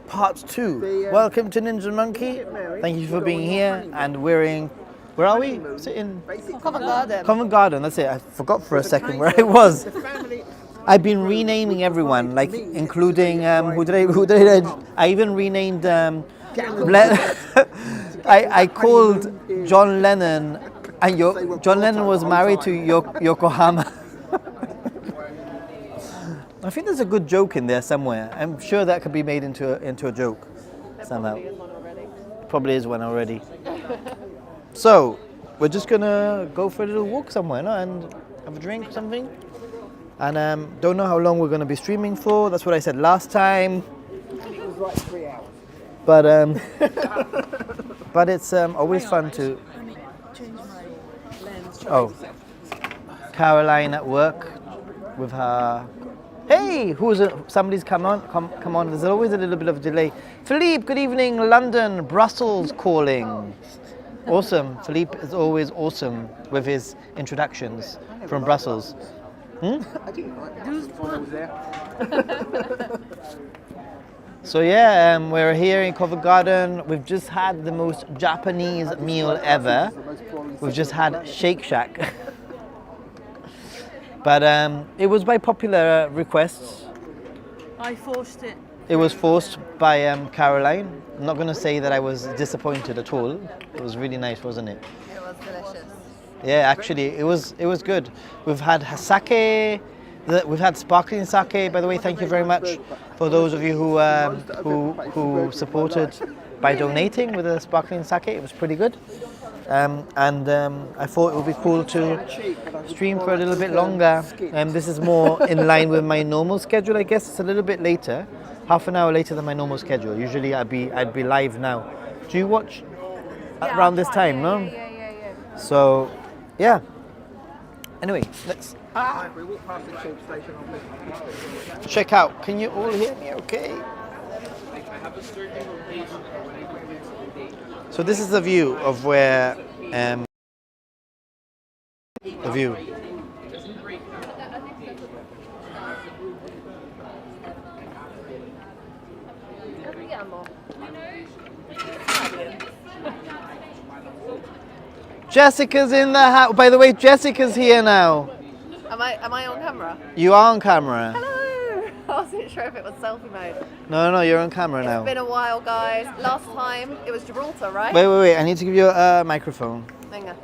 part 2. Welcome to Ninja Monkey. Thank you for being here. And we're in, where are we? Sitting Covent Garden. Covent Garden, that's it. I forgot for a second where I was. I've been renaming everyone, like including who did I even renamed I called John Lennon, and John Lennon was married to Yokohama. I think there's a good joke in there somewhere. I'm sure that could be made into a joke somehow. Probably is one already. So we're just gonna go for a little walk somewhere, no? And have a drink or something. And don't know how long we're gonna be streaming for. That's what I said last time. It was like 3 hours. But but it's always fun to. Oh, Caroline at work with her. Hey, somebody's come on. There's always a little bit of a delay. Philippe, good evening. London, Brussels calling. Awesome. Philippe is always awesome with his introductions from Brussels. I didn't like that. I was there. So yeah, we're here in Covent Garden. We've just had the most Japanese meal ever. We've just had Shake Shack. But it was by popular request. I forced it. It was forced by Caroline. I'm not going to say that I was disappointed at all. It was really nice, wasn't it? It was delicious. Yeah, actually, it was good. We've had sake. We've had sparkling sake. By the way, thank you very much for those of you who supported by donating with the sparkling sake. It was pretty good. I thought it would be cool to stream for a little bit longer. This is more in line with my normal schedule, I guess. It's a little bit later, half an hour later than my normal schedule. Usually I'd be live now. Do you watch around this time? No. Yeah. So, yeah. Anyway, let's We walked past the tube station. check out. Can you all hear me? Okay. So this is the view of where the view. Jessica's in the house. By the way, Jessica's here now. Am I on camera? You are on camera. Hello. I wasn't sure if it was selfie mode. No, you're on camera now. It's been a while, guys. Last time it was Gibraltar, right? Wait. I need to give you a microphone. Venga.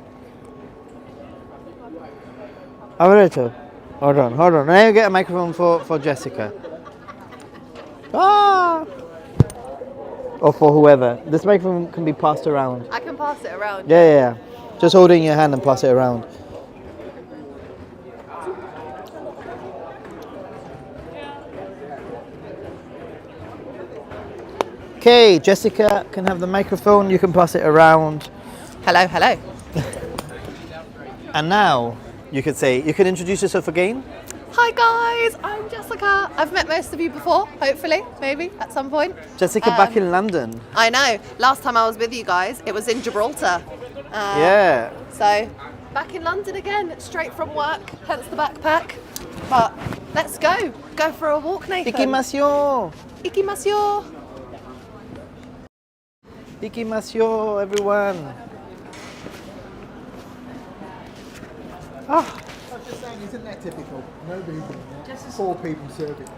Alright, hold on. Now you get a microphone for Jessica. Ah! Or for whoever. This microphone can be passed around. I can pass it around. Yeah. Just hold it in your hand and pass it around. Okay, Jessica can have the microphone. You can pass it around. Hello. And now you can introduce yourself again. Hi guys, I'm Jessica. I've met most of you before, hopefully, maybe, at some point. Jessica back in London. I know. Last time I was with you guys, it was in Gibraltar. Yeah. So, back in London again, straight from work, hence the backpack. But let's go. Go for a walk, Nathan. Ikimasyo! Ikimasyo, everyone. I was just saying, isn't that typical? Nobody's in there. 4 people serving.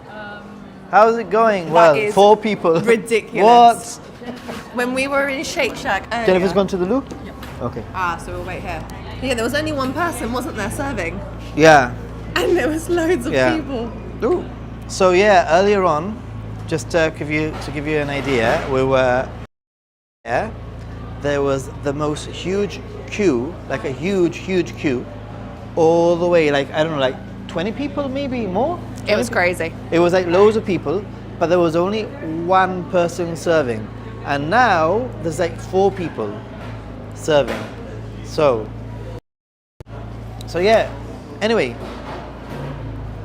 How's it going? That 4 people. ridiculous. What? When we were in Shake Shack earlier. Jennifer's gone to the loo? Yeah. Okay. So we'll wait here. Yeah, there was only one person, wasn't there, serving? Yeah. And there was loads of people. Ooh. So yeah, earlier on, just to give you an idea, we were there. There was the most huge queue, like a huge queue, all the way, like, I don't know, like 20 people, maybe more? It was crazy. It was like loads of people, but there was only one person serving. And now there's like 4 people serving. So yeah, anyway,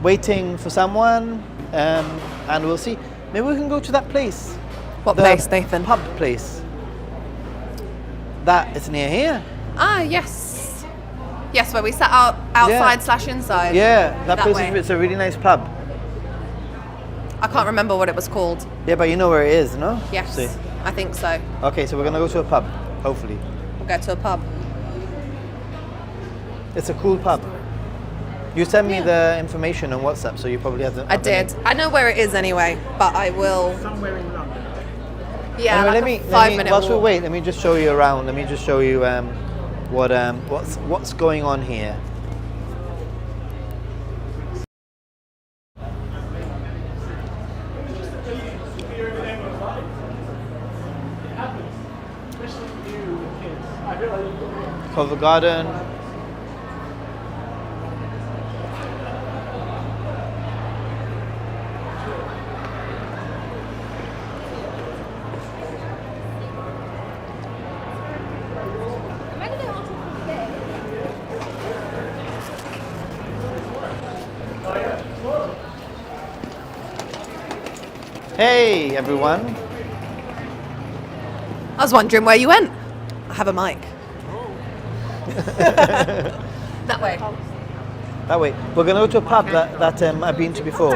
waiting for someone, and we'll see. Maybe we can go to that place. What place, Nathan? Pub place. That is near here. Yes. Yes, where we sat outside / inside. Yeah, that place way. it's a really nice pub. I can't remember what it was called. Yeah, but you know where it is, no? Yes, See. I think so. Okay, so we're gonna go to a pub, hopefully. We'll go to a pub. It's a cool pub. You sent me the information on WhatsApp, so you probably have the. I did. I know where it is anyway, but I will. Somewhere in London. Yeah, Anyway, like a 5-minute whilst we walk. wait, let me just show you around. Let me just show you what's going on here. Covent Garden. Hey everyone. I was wondering where you went. I have a mic. That way. That way. We're gonna go to a pub that I've been to before.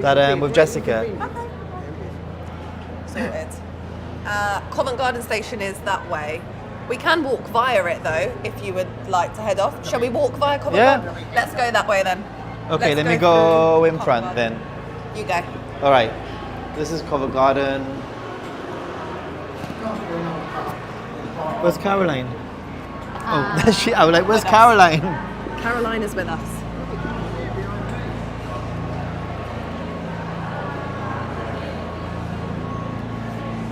That with Jessica. Sorted. Covent Garden Station is that way. We can walk via it though, if you would like to head off. Shall we walk via Covent Garden? Let's go that way then. Okay, Let's let me go go through in Covent front Garden. then. You go. All right. This is Covent Garden. Where's Caroline? Oh, there she. I was like, where's Caroline? Caroline is with us.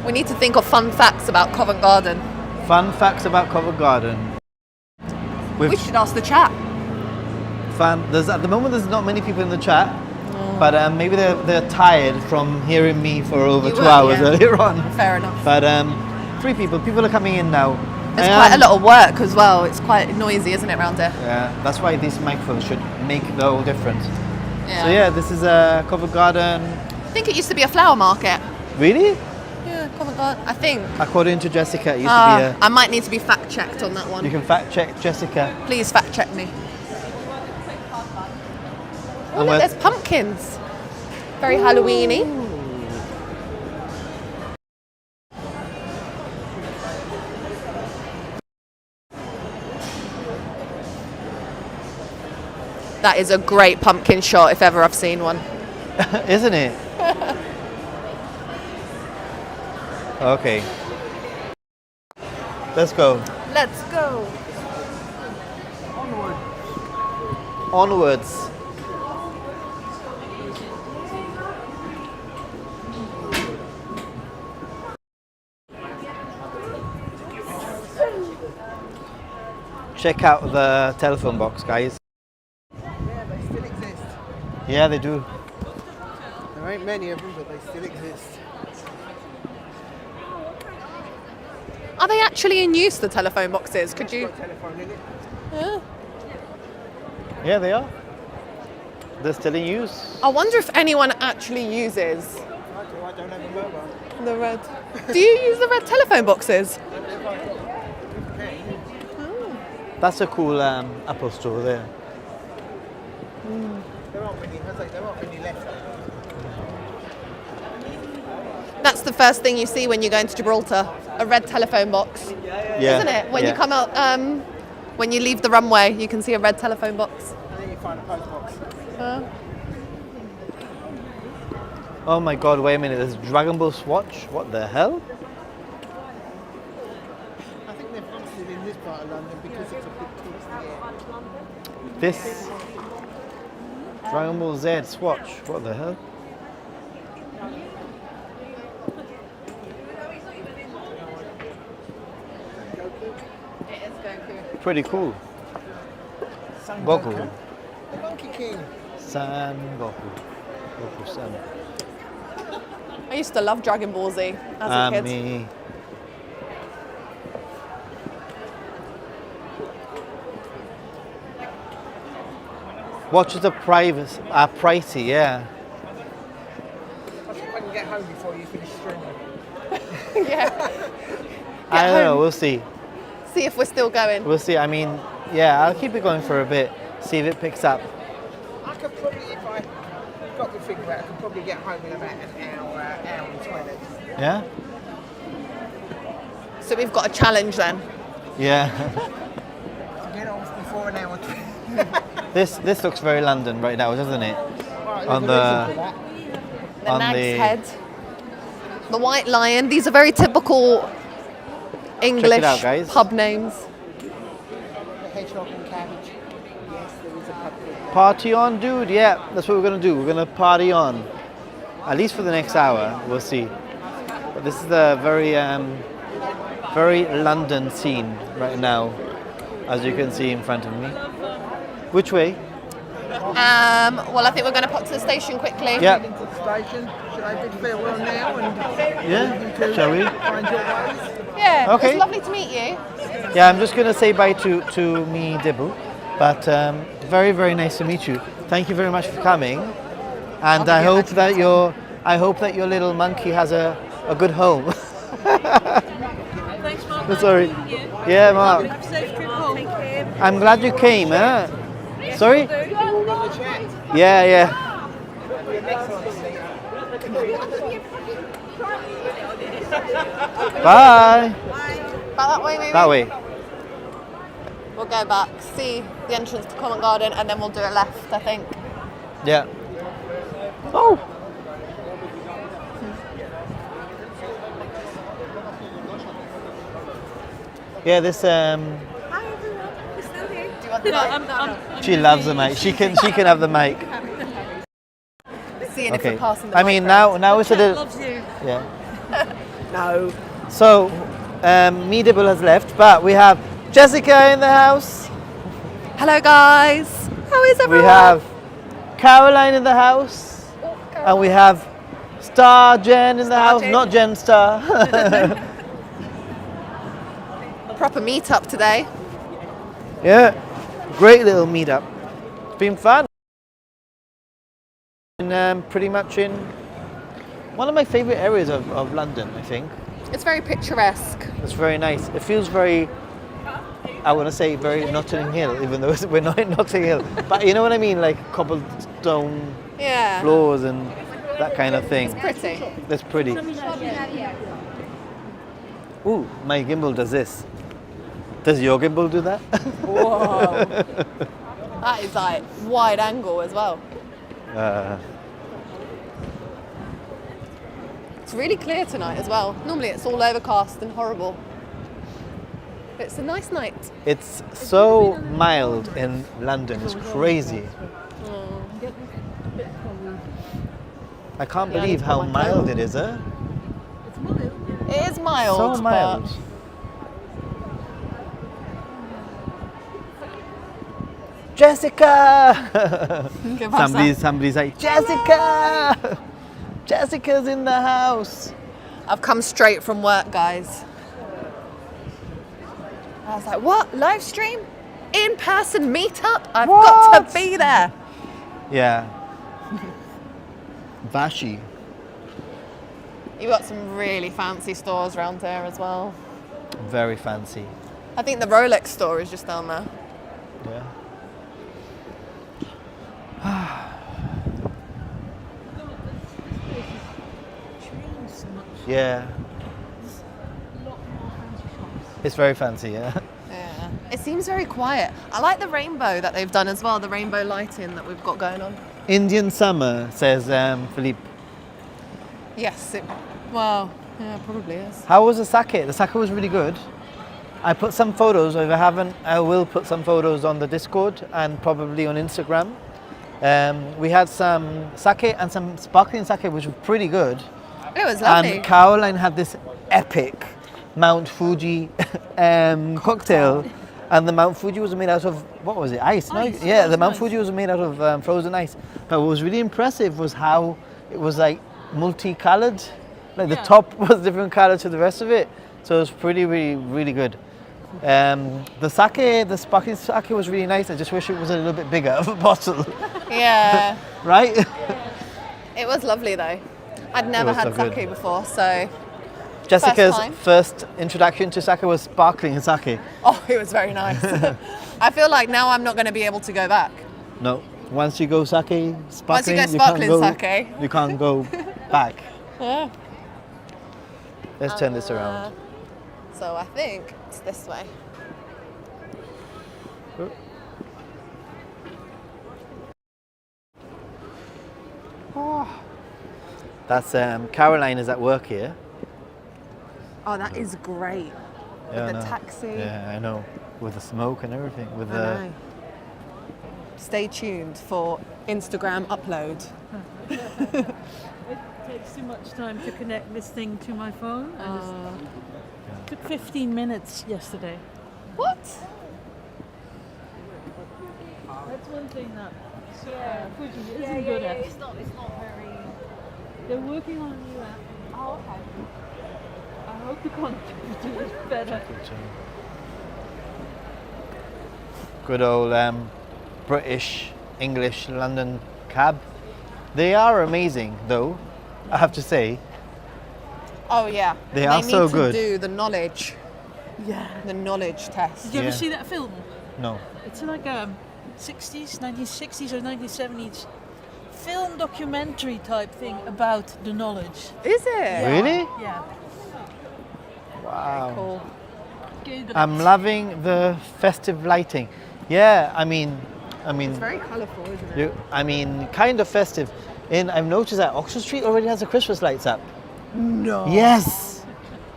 We need to think of fun facts about Covent Garden. Fun facts about Covent Garden. We should ask the chat. There's at the moment there's not many people in the chat, but maybe they're tired from hearing me for over You 2 were, hours yeah. earlier on. Fair enough. But 3 people. People are coming in now. There's quite a lot of work as well. It's quite noisy, isn't it, around here? Yeah, that's why these microphones should make the whole difference. Yeah. So yeah, this is Covent Garden. I think it used to be a flower market. Really? Yeah, Covent Garden. I think. According to Jessica, it used to be a. I might need to be fact checked on that one. You can fact check Jessica. Please fact check me. Oh, And look, we're- there's pumpkins. Very Halloween-y. That is a great pumpkin shot if ever I've seen one. Isn't it? Okay. Let's go. Let's go. Onwards. Check out the telephone box, guys. Yeah, they still exist. Yeah, they do. There ain't many of them, but they still exist. Are they actually in use, the telephone boxes? Could you? Got a telephone in it. Yeah. Yeah, they are. They're still in use. I wonder if anyone actually uses I don't have a mobile. the red. Do you use the red telephone boxes? That's a cool Apple store there. There aren't many, there aren't many left. That's the first thing you see when you go into Gibraltar, a red telephone box, Yeah. isn't it? When yeah. you come out, when you leave the runway, you can see a red telephone box. And then you find a post box. Oh my god, wait a minute, there's Dragon Ball Swatch? What the hell? I think they've hunted in this part of London because it's a bit towards the air. This Dragon Ball Z Swatch, what the hell? It is Goku. Pretty cool. Son Goku. The Monkey King. San Goku. Goku San. I used to love Dragon Ball Z as a kid. Me. Watches are pricey, yeah. I think I can get home before you finish streaming. Yeah. I don't know, home. we'll see. See if we're still going. We'll see. I mean, yeah, I'll keep it going for a bit, see if it picks up. I could probably, if I got to figure out. I could probably get home in about an hour and 20. Yeah? So we've got a challenge then. Yeah. Get off before an hour 20. This looks very London right now, doesn't it? Right, On there's a the- reason for that. The On Nag's the- Head. The White Lion. These are very typical English out, guys. pub names. The hedgehog and cabbage. Yes, there is a pub called Party on, dude. Yeah, that's what we're gonna do. We're gonna party on. At least for the next hour, we'll see. But this is the very London scene right now, as you can see in front of me. Which way? Well, I think we're going to pop to the station quickly. Yeah. into the station. Should I bid farewell now and Yeah. you two Shall we? find your ways? Yeah, Okay. it's lovely to meet you. Yeah, I'm just gonna say bye to me, Dibble. But very, very nice to meet you. Thank you very much for coming. And I hope that your little monkey has a good home. Thanks, Mark. Sorry. Yeah, Mark. Have a safe trip home. Take care. I'm glad you came, huh? Sorry? Yeah, yeah. Bye. Back that way, maybe? That way. We'll go back, see the entrance to Covent Garden, and then we'll do it left, I think. Yeah. Oh. Yeah, this Hi, everyone. We're still here. Do you want the mic? she loves the mic. She can have the mic. Seeing if Okay. we're passing the I mean mic now it's a little Loves you. yeah. No. So me Dibble has left, but we have Jessica in the house. Hello, guys. How is We everyone? have Caroline in the house. And we have Star Jen in the house, Jen. not Jen Star. Proper meetup today. Yeah, great little meetup. It's been fun. And pretty much in one of my favourite areas of London, I think. It's very picturesque. It's very nice. It feels very, I want to say very Notting Hill, even though we're not in Notting Hill. But you know what I mean? Like cobblestone Yeah. floors and that kind of thing. Pretty. That's pretty. Ooh, my gimbal does this. Does your gimbal do that? Whoa. That is like wide angle as well. It's really clear tonight as well. Normally it's all overcast and horrible. But it's a nice night. It's so mild in London. It's crazy. I can't Yeah, I need believe to how put my mild coat it is, huh? It is mild, So mild. but Jessica! Give us that. Somebody's like, Jessica! Jessica's in the house. I've come straight from work, guys. I was like, what? Live stream? In-person meetup? I've got What? to be there. Yeah. Vashi. You've got some really fancy stores around here as well. Very fancy. I think the Rolex store is just down there. Yeah. Yeah. It's very fancy, yeah. Yeah. It seems very quiet. I like the rainbow that they've done as well, the rainbow lighting that we've got going on. Indian summer, says Philippe. Yes, well, yeah, it probably is. How was the sake? The sake was really good. I put some photos, if I haven't, I will put some photos on the Discord and probably on Instagram. We had some sake and some sparkling sake, which was pretty good. It was lovely. And Caroline had this epic Mount Fuji cocktail. And the Mount Fuji was made out of, what was it, ice? No? Ice, Yeah, the frozen Mount ice. Fuji was made out of frozen ice. But what was really impressive was how it was like multicolored. Like the Yeah. top was different color to the rest of it. So it was pretty, really, really good. The sake, the sparkling sake was really nice. I just wish it was a little bit bigger of a bottle, Yeah, right? it was lovely though. I'd never was had so good. sake before, so Jessica's time. first introduction to sake was sparkling sake. oh, it was very nice. I feel like now I'm not going to be able to go back. No, Once you go sake, sparkling, sparkling sake. You can't go back. Yeah. Let's turn this around. So I think it's this way. That's Caroline is at work here. Oh, that is great. Yeah, With I the know. taxi. Yeah, I know. With the smoke and everything. With I the know. Stay tuned for Instagram upload. It takes too much time to connect this thing to my phone. It took 15 minutes yesterday. What? That's one thing that Fuji isn't good at. It's not very. They're working on a new app. Oh, okay. I hope the content will do it better. good old British, English, London cab. They are amazing, though, I have to say. Oh yeah. They are so good. They need to do the knowledge. Yeah. The knowledge test. Did you Yeah. ever see that film? No. It's like a 1960s or 1970s film documentary type thing about the knowledge. Is it? Really? Yeah. Wow. Cool. Google I'm it. loving the festive lighting. Yeah, I mean, It's very colourful, isn't it? kind of festive. I've noticed that Oxford Street already has the Christmas lights up. No. Yes.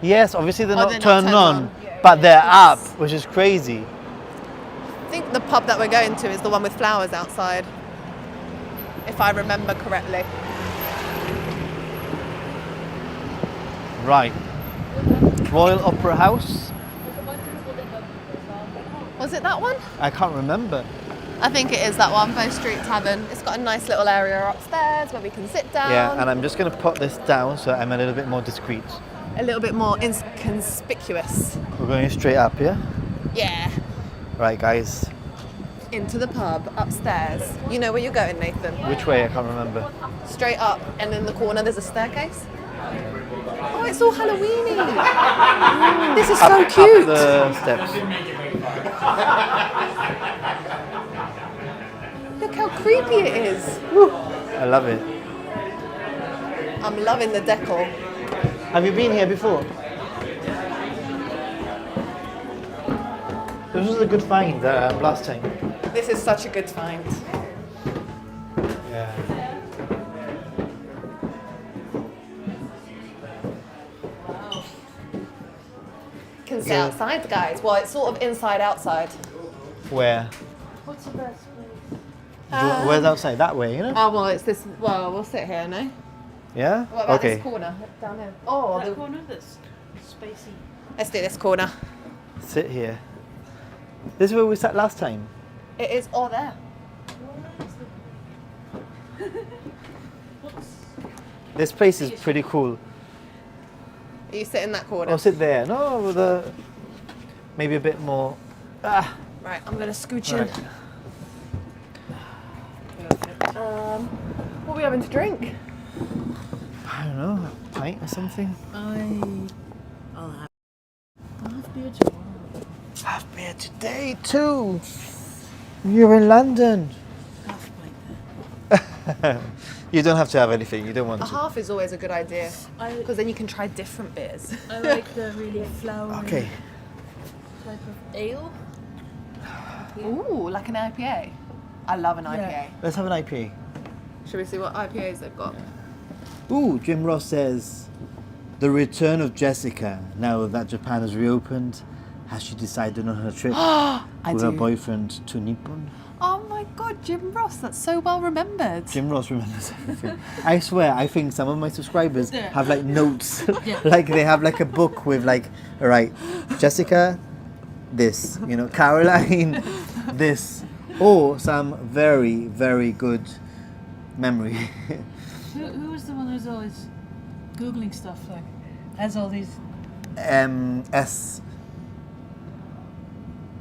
Yes, obviously they're Oh, not they're not turned turned on, on. but they're up, which is crazy. I think the pub that we're going to is the one with flowers outside, if I remember correctly. Right. Royal Opera House? Was it that one? I can't remember. I think it is that one, Bow Street Tavern. It's got a nice little area upstairs where we can sit down. Yeah, and I'm just going to put this down so I'm a little bit more discreet. a little bit more conspicuous. We're going straight up, yeah? Yeah. Right, guys. Into the pub upstairs. You know where you're going, Nathan. Which way? I can't remember. Straight up, and in the corner there's a staircase. Oh, it's all Halloweeny. This is so cute. Up the steps. Look how creepy it is. I love it. I'm loving the decor. Have you been here before? This was a good find last time. This is such a good find. Yeah. You can sit outside, guys. Well, it's sort of inside outside. Where? What's the best place? Where's outside? That way, you know? Oh, well, it's this. Well, we'll sit here, no? Yeah? What about Okay. this corner down here? Oh, That corner, this spacey. let's do this corner. Sit here. This is where we sat last time. It is all there. This place is pretty cool. You sit in that corner. Oh, sit there. No, with a maybe a bit more. Ah. Right, I'm gonna scooch in. Right. What are we having to drink? I don't know, a pint or something. I'll have beer tomorrow. Have beer today too. You're in London. Half pint. You don't have to have anything. You don't want A to. half is always a good idea I because then you can try different beers. I like the really flowery Okay. type of ale. Ooh, like an IPA. I love an IPA. Let's have an IPA. Should we see what IPAs they've got? Ooh, Jim Ross says, the return of Jessica. Now that Japan has reopened, has she decided on her trip with her boyfriend to Nippon? Oh my god, Jim Ross, that's so well remembered. Jim Ross remembers everything. I swear, I think some of my subscribers Yeah. have like notes. Yeah. Like they have like a book with like, all right, Jessica, this, you know, Caroline, this, or some very, very good memory. Who was the one who's always googling stuff like has all these? S.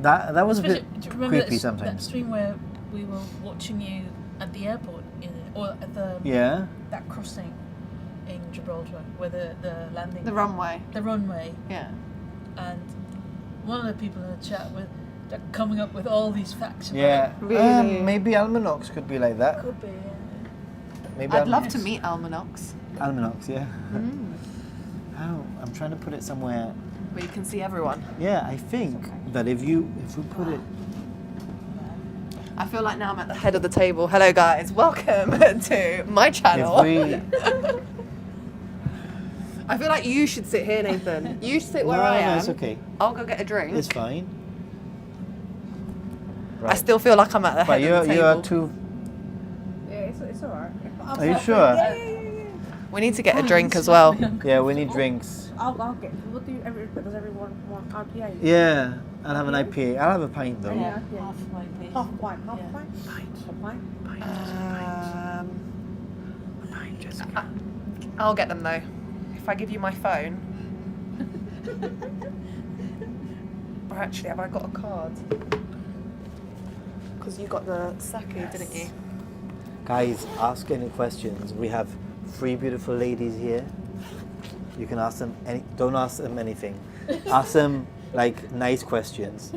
That was a bit Do you remember creepy that sometimes. stream where we were watching you at the airport or at the Yeah. that crossing in Gibraltar where the landing The runway. the runway, Yeah. and one of the people in the chat with They're coming up with all these facts. About Yeah. Really? Maybe Almanox could be like that. Could be. Maybe I'd love to meet Almanox, Almanox, yeah. Oh, I'm trying to put it somewhere. where you can see everyone. Yeah, I think that if we put it. I feel like now I'm at the head of the table. Hello guys, welcome to my channel. If we. I feel like you should sit here, Nathan. You should sit where No, I no, am. it's okay. I'll go get a drink. It's fine. I still feel like I'm at the But head of the you table. are too. Yeah, it's alright. Are you sure? We need to get a drink as well. Yeah, we need drinks. I'll get. What do does everyone want IPA? Yeah, I'll have an IPA. I'll have a pint though. Yeah. Half my page. Half a pint. Yeah. I'll get them though. If I give you my phone. Or actually, have I got a card? Because you got the sake, didn't you? Guys, ask any questions. We have 3 beautiful ladies here. You can ask them don't ask them anything. Ask them like nice questions.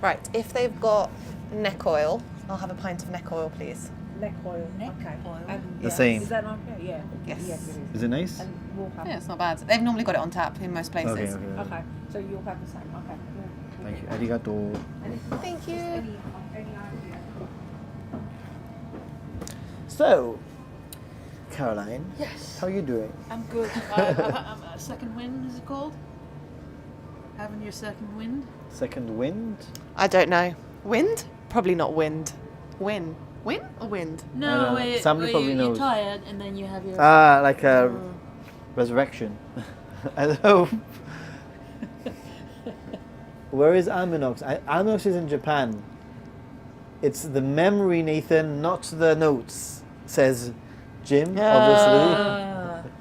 Right, if they've got neck oil, I'll have a pint of neck oil, please. Neck oil. Neck Okay. oil. The same. Is that okay? Yeah. Yes. Yes, it is. Is it nice? And we'll have. Yeah, it's not bad. They've normally got it on tap in most places. Okay, okay. Okay. So you'll have the same. Okay. Thank you. Arigato. Thank you. Any idea? So, Caroline. Yes. How are you doing? I'm good. I'm a second wind, is it called? Having your second wind? Second wind? I don't know. Wind? Probably not wind. Win. Win or wind? I don't No, know. where, Somebody where probably you're knows. tired and then you have your... Ah, like a resurrection. I don't know. Where is Almanox? Almanox is in Japan. It's the memory, Nathan, not the notes, says Jim, obviously.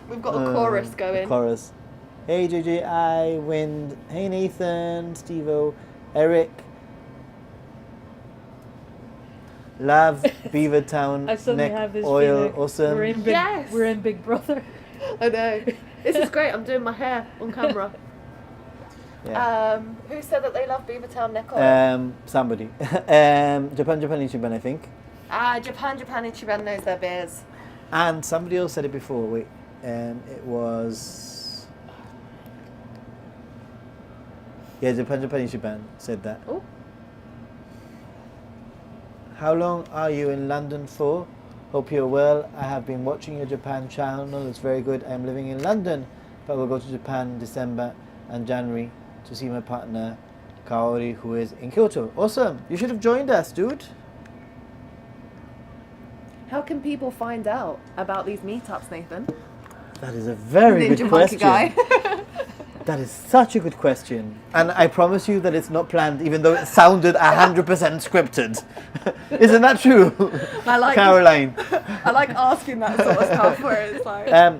We've got a chorus The going. chorus. Hey JJI, Wind. Hey Nathan, Stevo, Eric. Love Beavertown, I suddenly neck have this oil, feeling awesome. we're in Big Brother. I know. This is great. I'm doing my hair on camera. Yeah. Who said that they love Beavertown neck oil? Somebody. Japan Ichiban, I think. Japan Ichiban knows their beers. And somebody else said it before. Wait, it was. Yeah, Japan Ichiban said that. Oh. How long are you in London for? Hope you're well. I have been watching your Japan channel. It's very good. I'm living in London, but we'll go to Japan in December and January to see my partner, Kaori, who is in Kyoto. Awesome. You should have joined us, dude. How can people find out about these meetups, Nathan? That is a very Ninja good monkey question. guy. That is such a good question. And I promise you that it's not planned, even though it sounded 100% scripted. Isn't that true? I like Caroline. I like asking that sort of stuff where it's like.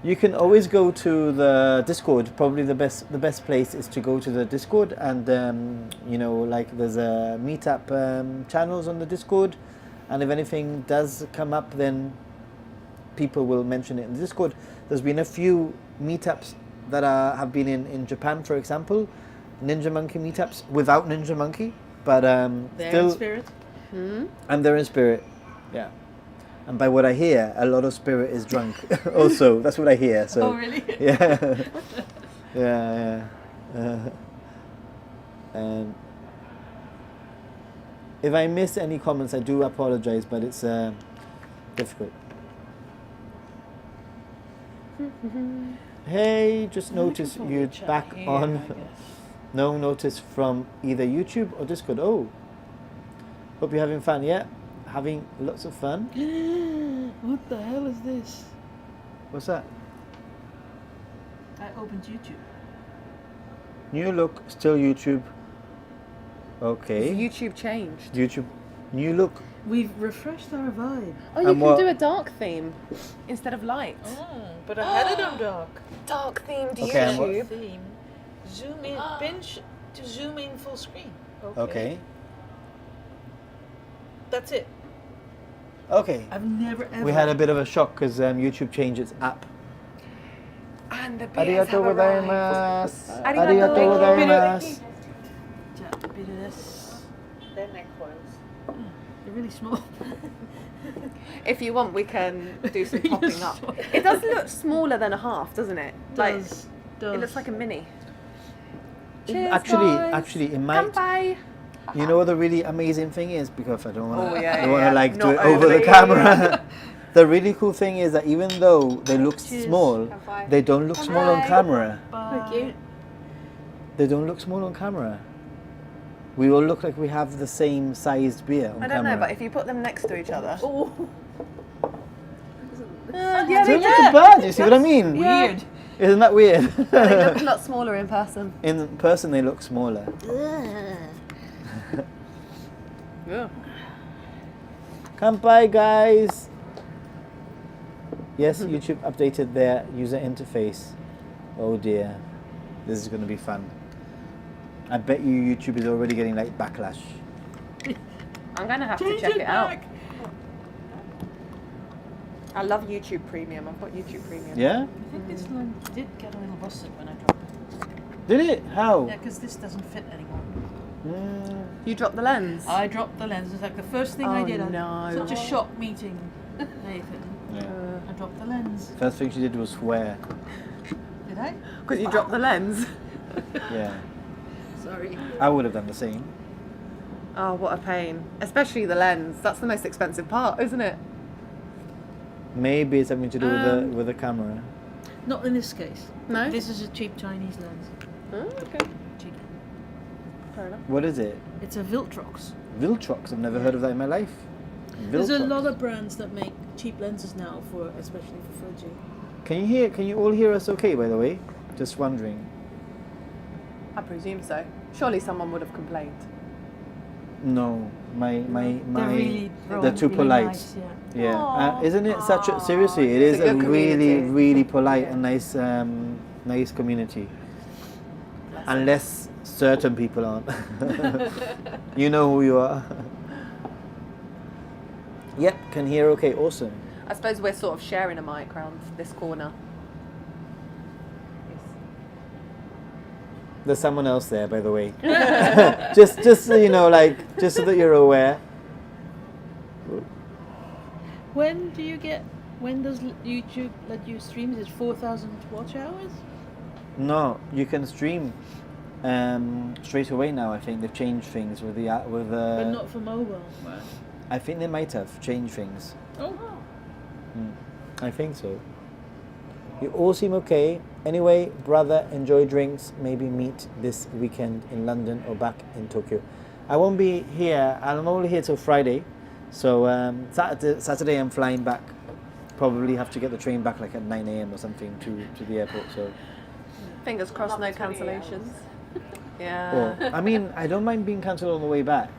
You can always go to the Discord. Probably the best place is to go to the Discord, and you know, like there's a meetup channels on the Discord, and if anything does come up, then people will mention it in the Discord. There's been a few meetups that have been in Japan, for example, Ninja Monkey meetups without Ninja Monkey, but They're still, in spirit. and they're in spirit, yeah. And by what I hear, a lot of spirit is drunk. Also, that's what I hear. So. Oh, really? Yeah. Yeah. If I miss any comments, I do apologize, but it's difficult. Hey, just noticed Looking you're forward to back chat here, on. I guess. No notice from either YouTube or Discord. Oh, hope you're having fun. Yeah, having lots of fun. What the hell is this? What's that? I opened YouTube. New look, still YouTube. Okay. YouTube changed. YouTube. New look. We've refreshed our vibe. Oh, you And can what- do a dark theme instead of light. But I had it on dark. Dark themed Okay, and what- YouTube. Theme. Zoom in, pinch to zoom in full screen. Okay. That's it. Okay. I've never ever. We had a bit of a shock because YouTube changed its app. And the beers Arigatou have arrived. gozaimasu. Arigatou. Arigatou gozaimasu. A bit of this. They're neck oils. They're really small. If you want, we can do some You're topping up. so- It does look smaller than a half, doesn't it? Does. It looks like a mini. Actually, it might. Kanpai. You know what the really amazing thing is? Because I don't want to, Oh, yeah, don't want to yeah. like do Not it over the overly, camera. The really cool thing is that even though they look Cheers. small, Kanpai. they don't look small on Kanpai. camera. Thank you. They don't look small on camera. We all look like we have the same sized beer on I don't camera. know, but if you put them next to each other. Oh, Yeah, They they don't look bad. You see what I mean? Weird. Isn't that weird? They look a lot smaller in person. In person, they look smaller. Yeah. Kanpai, guys. Yes, YouTube updated their user interface. Oh dear, this is going to be fun. I bet you YouTube is already getting like backlash. I'm gonna have Change to check it it out. back. I love YouTube Premium. I've got YouTube Premium. Yeah? I think this one did get a little busted when I dropped it. Did it? How? Yeah, because this doesn't fit anymore. Mm, You dropped the lens. I dropped the lens. It's like the first thing I Oh, did. no. Such a shock meeting, Nathan. yeah. I dropped the lens. First thing she did was swear. Did I? Because you dropped the lens. Yeah. Sorry. I would have done the same. Oh, what a pain. Especially the lens. That's the most expensive part, isn't it? Maybe it's something to do with the camera. Not in this case. No? This is a cheap Chinese lens. Oh, okay. Cheap. Fair enough. What is it? It's a Viltrox. Viltrox. I've never heard of that in my life. There's a Viltrox. lot of brands that make cheap lenses now, for especially for Fuji. Can you all hear us okay, by the way? Just wondering. I presume so. Surely someone would have complained. No, my They're too really polite. nice, yeah. Yeah, Aw. isn't it such a, seriously, it It's is a a good really, community. really polite and nice, nice community. Unless certain people aren't. You know who you are. Yep, can hear okay, awesome. I suppose we're sort of sharing a mic around this corner. There's someone else there, by the way. just so you know, like, just so that you're aware. When does YouTube let you stream? Is it 4,000 watch hours? No, you can stream straight away now. I think they've changed things with the But not for mobile, right? I think they might have changed things. Oh. I think so. You all seem okay. Anyway, brother, enjoy drinks. Maybe meet this weekend in London or back in Tokyo. I won't be here. I'm only here till Friday. So Saturday I'm flying back. Probably have to get the train back like at 9 a.m. or something to the airport. So, Fingers crossed, no cancellations. Yeah. or, I mean, I don't mind being cancelled on the way back.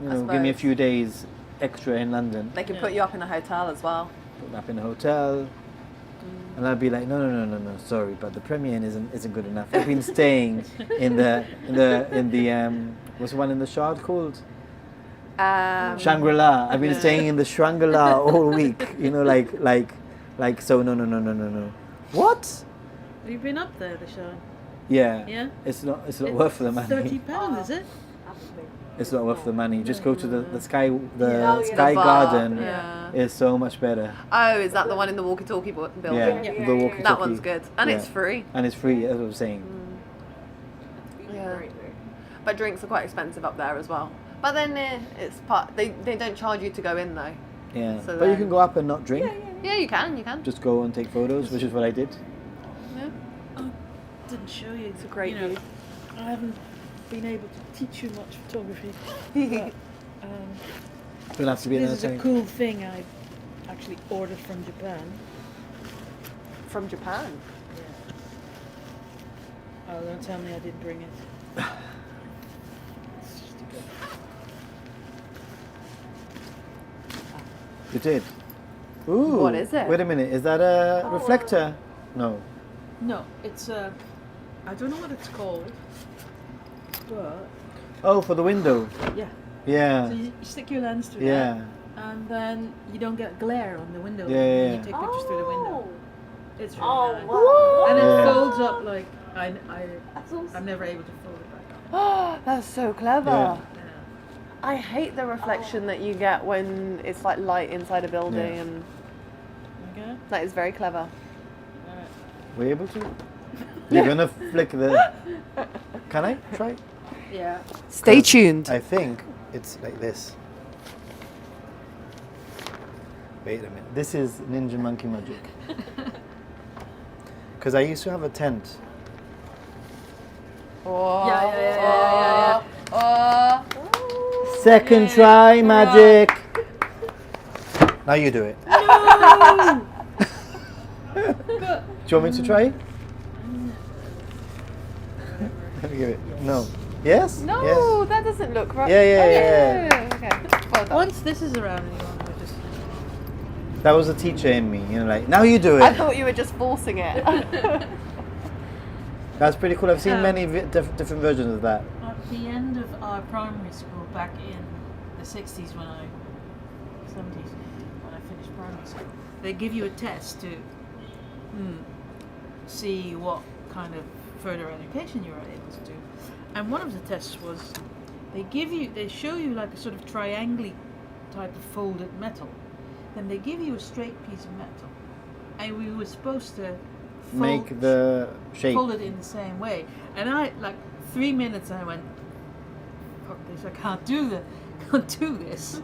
You I know, give me a suppose. few days extra in London. They can put you up in a hotel as well. Put me up in a hotel. And I'd be like, no, sorry, but the premiere isn't good enough. I've been staying in the what's the one in the Shard called? Shangri-La. I've been staying in the Shangri-La all week. You know, like so no. What? Have you been up there, the show? Yeah. Yeah? It's not worth the money. £30, is it? It's not worth the money. Just go to the Sky Yeah. Sky The bar. Garden. Yeah. Is so much better. Oh, is that the one in the walkie-talkie building? Yeah, the walkie-talkie. That one's good, and Yeah. it's free. And it's free. That's what I'm saying. Yeah. But drinks are quite expensive up there as well. But then it's part. They don't charge you to go in though. Yeah. So But you then- can go up and not drink. Yeah, you can. Just go and take photos, which is what I did. Yeah. Didn't show you. It's a great you know, view. I haven't been able to teach you much photography. But, It'll have to be this another is a time. cool thing I actually ordered from Japan. From Japan. Oh, don't tell me I didn't bring it. It's just a good- You did. Ooh. What is it? Wait a minute. Is that a reflector? No. No, it's a. I don't know what it's called, but Oh, for the window. yeah. Yeah. So you stick your lens through Yeah. that, and then you don't get glare on the window. Yeah, when yeah, you take pictures through the window. It's really Oh, nice. wow. And it Yeah. folds up like That's awesome. I'm never able to fold it back up. Oh, that's so clever. Yeah. Yeah. I hate the reflection that you get when it's like light inside a building, Yeah. and Okay. that is very clever. Alright. We're able to? You're gonna flick the... Can I try? Yeah. Stay tuned. I think it's like this. Wait a minute. This is Ninja Monkey Magic. Because I used to have a tent. Oh, Yeah. oh. Second try magic. Now you do it. No! Do you want me to try? Let me give it. No. Yes? No, Yes. that doesn't look right. Yeah. Okay. Well done. Once this is around, you want to just. That was a teacher in me. You know, like, now you do I it. thought you were just forcing it. That's pretty cool. I've seen Um, many different versions of that. At the end of our primary school, back in the 60s, 70s, when I finished primary school, they give you a test to see what kind of further education you were able to do. And one of the tests was they show you like a sort of triangle type of folded metal. Then they give you a straight piece of metal, and we were supposed to Make the shape. fold it in the same way. And I, like 3 minutes, I went, fuck this, I can't do this.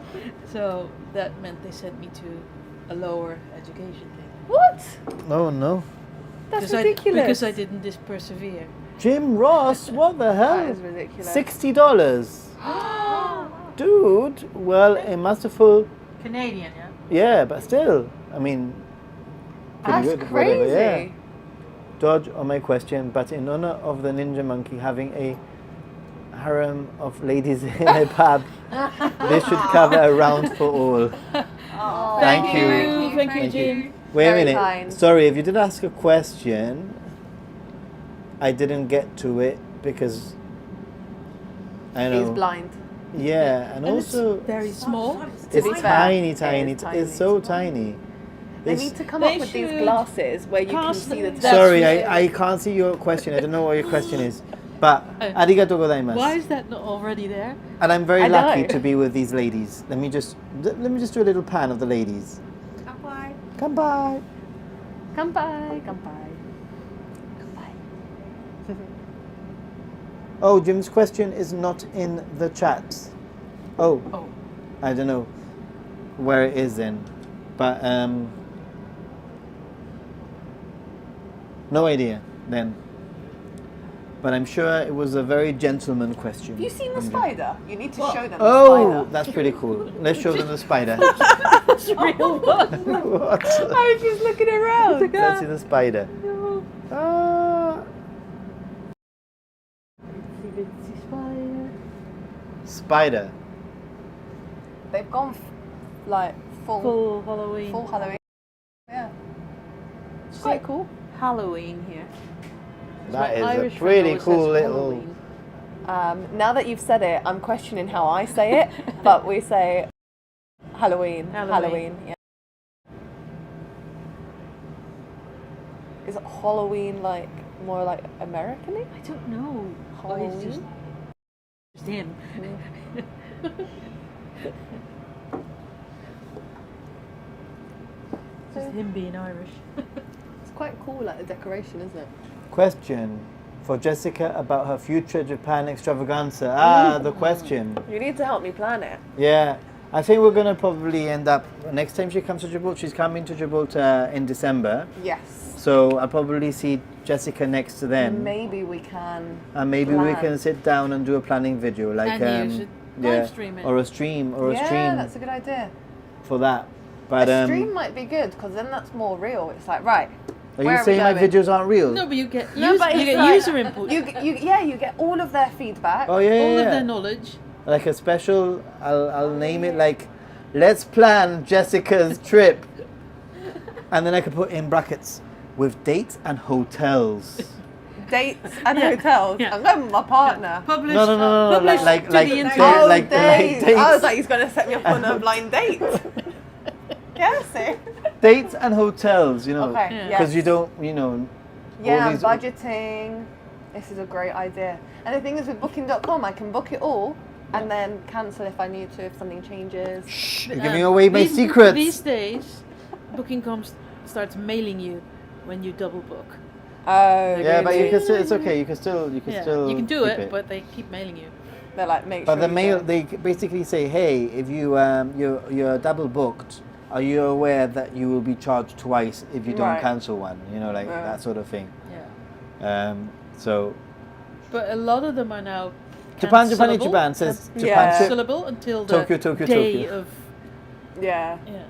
So that meant they sent me to a lower education thing. What? Oh no. That's ridiculous. Because I didn't persevere. Jim Ross, what the hell? That is ridiculous. $60. Dude, well, a masterful. Canadian, yeah? Yeah, but still, I mean, pretty That's good. crazy. Whatever, yeah. Dodge on my question, but in honor of the Ninja Monkey having a harem of ladies in a pub, this should cover a round for all. Thank you. Thank you, Jim. Wait a Very minute. kind. Sorry, if you did ask a question, I didn't get to it because I know. He's blind. Yeah, and also Very small. it's be fair, tiny, it tiny. is tiny. It's so tiny. They This- need to come They up with these should glasses where you can pass see the them- text. That's Sorry, really- I can't see your question. I don't know what your question is. But Oh. arigato gozaimasu. Why is that not already there? And I'm very I lucky know. to be with these ladies. Let me just do a little pan of the ladies. Come by. Come by, come by. Come by. Oh, Jim's question is not in the chat. Oh, Oh. I don't know where it is then. But no idea then. But I'm sure it was a very gentleman question. Have you seen the from Jim. spider? You need to show them the Oh, spider. that's pretty cool. Let's show them the spider. It's real one. What? I was just looking around. Let's see the spider. Ah. Spider. They've gone like full Full Halloween. Halloween. Yeah. It's quite cool. Halloween here. That My is Irish a friend pretty always cool says little. Halloween. Now that you've said it, I'm questioning how I say it, but we say Halloween. Halloween. Yeah. Is it Halloween like more like American-y? I don't know. Halloween? Oh, it's just him. Just him being Irish. It's quite cool, like the decoration, isn't it? Question for Jessica about her future Japan extravaganza. Ah, the question. You need to help me plan it. Yeah, I think we're gonna probably end up next time she comes to Gibraltar. She's coming to Gibraltar in December, Yes. so I'll probably see Jessica next to then, Maybe we can. and maybe we plan. can sit down and do a planning video, like And you should live stream it. or a stream, Yeah, that's a good idea. for that. But A stream might be good because then that's more real. It's like, right. are where you are we saying my going? videos aren't real? No, but you get, No, but you it's get like- user input. You get all of their feedback. Oh yeah, yeah, all yeah. of their knowledge. Like a special. I'll name it like, let's plan Jessica's trip, and then I could put in brackets with dates and hotels. Dates and hotels. Yeah. I'm going with my partner. Published, No, published like to like the like internet. Oh, like dates. dates. I was like, he's going to set me up on a blind date. Yeah, see? Dates and hotels, you know. Okay. Yeah. Because Yes. you don't, you know. Yeah, all and these- budgeting. This is a great idea. And the thing is with booking.com, I can book it all and then cancel if I need to, if something changes. Shh, you're giving away my secrets. These days, Booking.com starts mailing you when you double book. Oh, Yeah, but you really? can still. It's okay. You can still. You can Yeah, still. you can do keep it, but they keep mailing you. They're like, make But sure the you mail, go. they basically say, hey, if you're double booked, are you aware that you will be charged twice if you don't Right. cancel one? You know, like Yeah. that sort of thing. Yeah. So But a lot of them are now Japan cancelable- says Yeah. Japan trip. cancelable until the Tokyo, day Tokyo. of. Yeah. Yeah.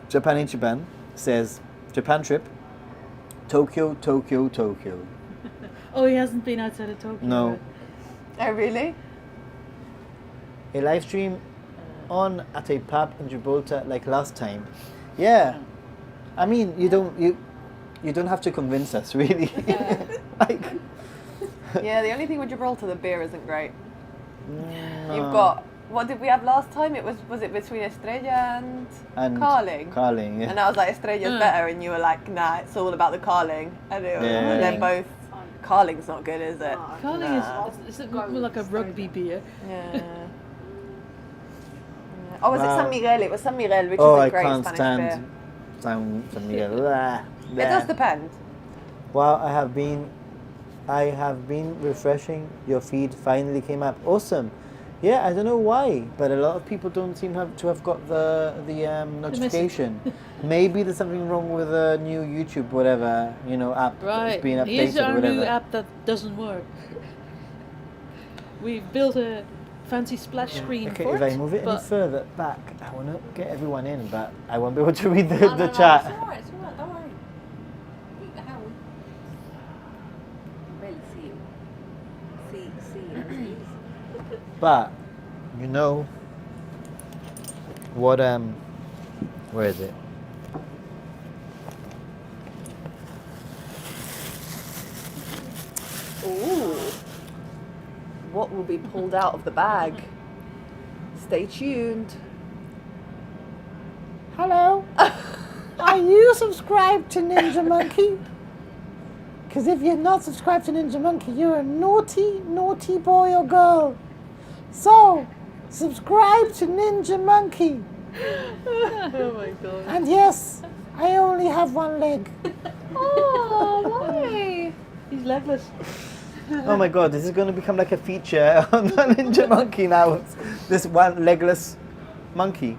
Japan says Japan trip. Tokyo. Oh, he hasn't been outside of Tokyo. No. right? Oh, really? A live stream on at a pub in Gibraltar like last time. Yeah. I mean, you don't have to convince us, really. like, Yeah, the only thing with Gibraltar, the beer isn't great. no. You've got, what did we have last time? Was it between Estrella and Carling? Carling, yeah. And I was like, Estrella's better, and you were like, nah, it's all about the Carling. And Yeah. they're both, Carling's not good, is it? Carling Nah. is more like a rugby beer. Yeah. Yeah. Oh, was Wow. it San Miguel? It was San Miguel, which Oh, is a I great can't Spanish stand beer. San Miguel. Blah, It blah. does depend. Wow, I have been refreshing. Your feed finally came up. Awesome. Yeah, I don't know why, but a lot of people don't seem to have got the notification. Maybe there's something wrong with the new YouTube whatever app Right. that's being Here's updated or our whatever. new app that doesn't work. We've built a fancy splash screen Okay, for if it. I move it any but further back, I want to get everyone in, but I won't be able to read the chat. It's alright, don't worry. What the hell? I barely see you. See. But you know what? Where is it? Ooh. What will be pulled out of the bag? Stay tuned. Hello. Are you subscribed to Ninja Monkey? Because if you're not subscribed to Ninja Monkey, you're a naughty, naughty boy or girl. So, subscribe to Ninja Monkey. oh my god. And yes, I only have one leg. Oh, why? He's legless. Oh my god, this is going to become like a feature on the Ninja Monkey now. It's this one legless monkey.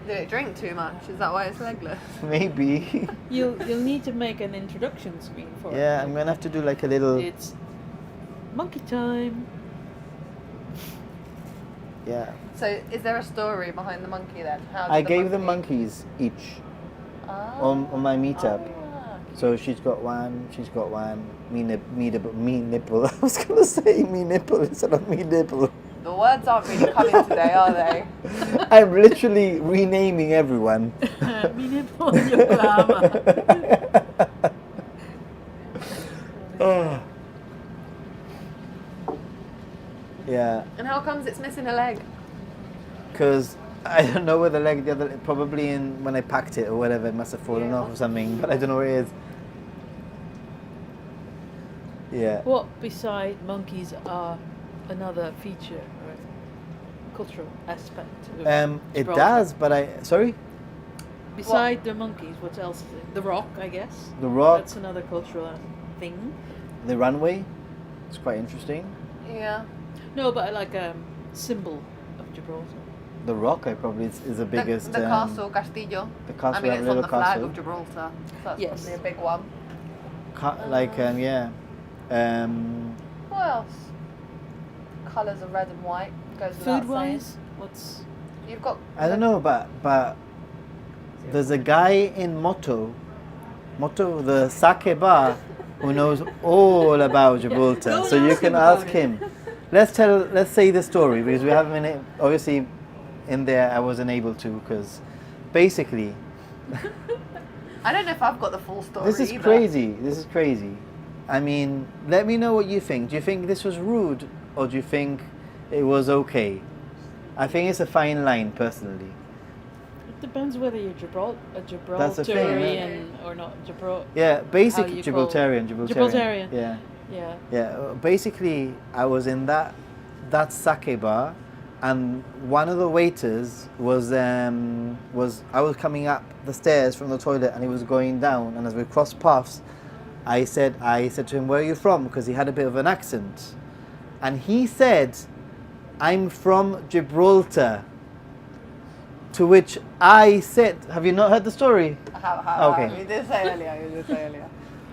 Did it drink too much? Is that why it's legless? Maybe. You'll need to make an introduction screen for it. Yeah, I'm going to have to do like a little... It's monkey time. So, is there a story behind the monkey then? How did I the gave them monkey- monkeys each Ah. on my meetup. Ah. So she's got one, me nipple. I was going to say me nipple instead of me nipple. The words aren't really coming today, are they? I'm literally renaming everyone. Mi nipple Yokohama. Oh. Yeah, And how comes it's missing a leg? because I don't know where the leg, probably when I packed it or whatever, it must have fallen Yeah. off or something, but I don't know where it is. Yeah. What beside monkeys are another feature or cultural aspect of It Gibraltar? does, but sorry? Beside the monkeys, what else is it? The rock, I guess. The rock, That's another cultural thing. the runway, it's quite interesting. Yeah. No, but like a symbol of Gibraltar. The rock, is the biggest. The castle, Castillo. The castle, I mean, have it's a on little the flag castle. of Gibraltar. So that's Yes. probably a big one. Yeah. What else? Colours of red and white. Goes without Food saying. wise, what's You've got. I don't know, but there's a guy in Motto, the sake bar, who knows all about Gibraltar. Go So and you ask can him about ask it. him. Let's say the story because we haven't been obviously in there. I wasn't able to because basically I don't know if I've got the full story. this is either. crazy. This is crazy. I mean, let me know what you think. Do you think this was rude or do you think it was okay? I think it's a fine line personally. depends whether you're That's the thing, Gibraltarian or not. Yeah, basic you call- Gibraltarian. Gibraltarian. Yeah. Yeah. Yeah, basically, I was in that sake bar, and one of the waiters was I was coming up the stairs from the toilet, and he was going down, and as we crossed paths, I said to him, "Where are you from?" Because he had a bit of an accent, and he said, "I'm from Gibraltar." To which I said, "Have you not heard the story?" How? Okay. You did say earlier.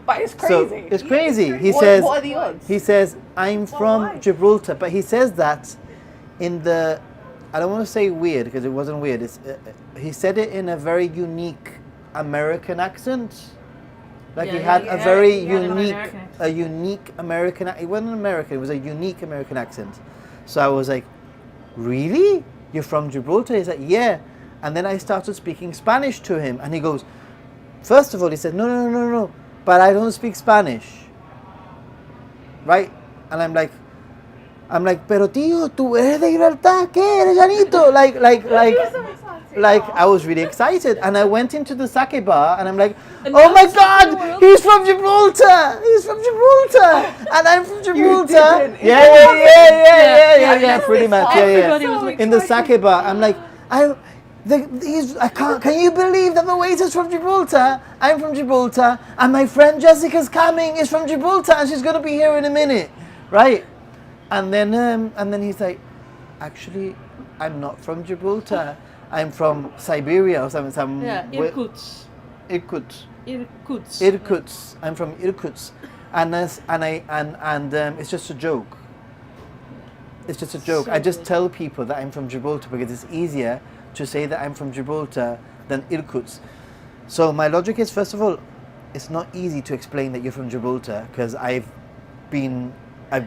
But it's So crazy. it's crazy. He What- says, what are the odds? He says, "I'm from why? Gibraltar," but he says that in the, I don't want to say weird because it wasn't weird. He said it in a very unique American accent. Like he had a very unique American. It wasn't American. It was a unique American accent. So I was like, "Really? You're from Gibraltar?" He's like, "Yeah." And then I started speaking Spanish to him, and he goes, first of all, he said, "No, but I don't speak Spanish." Right? And I'm like, "Pero tío, tú eres de Gibraltar, ¿qué eres, Janito?" Like I was really excited, and I went into the sake bar, and I'm like, "Oh my God, he's from Gibraltar! He's from Gibraltar, and I'm from Gibraltar." Yeah, pretty much. Everybody was like, In the sake bar, I'm like, I can't. Can you believe that the waiter's from Gibraltar? I'm from Gibraltar, and my friend Jessica's coming is from Gibraltar, and she's gonna be here in a minute, right? And then he's like, "Actually, I'm not from Gibraltar. I'm from Siberia or something." Irkutsk. Irkutsk. I'm from Irkutsk, and it's just a joke. It's just a joke. I just tell people that I'm from Gibraltar because it's easier to say that I'm from Gibraltar than Irkutsk. So my logic is, first of all, it's not easy to explain that you're from Gibraltar because I'm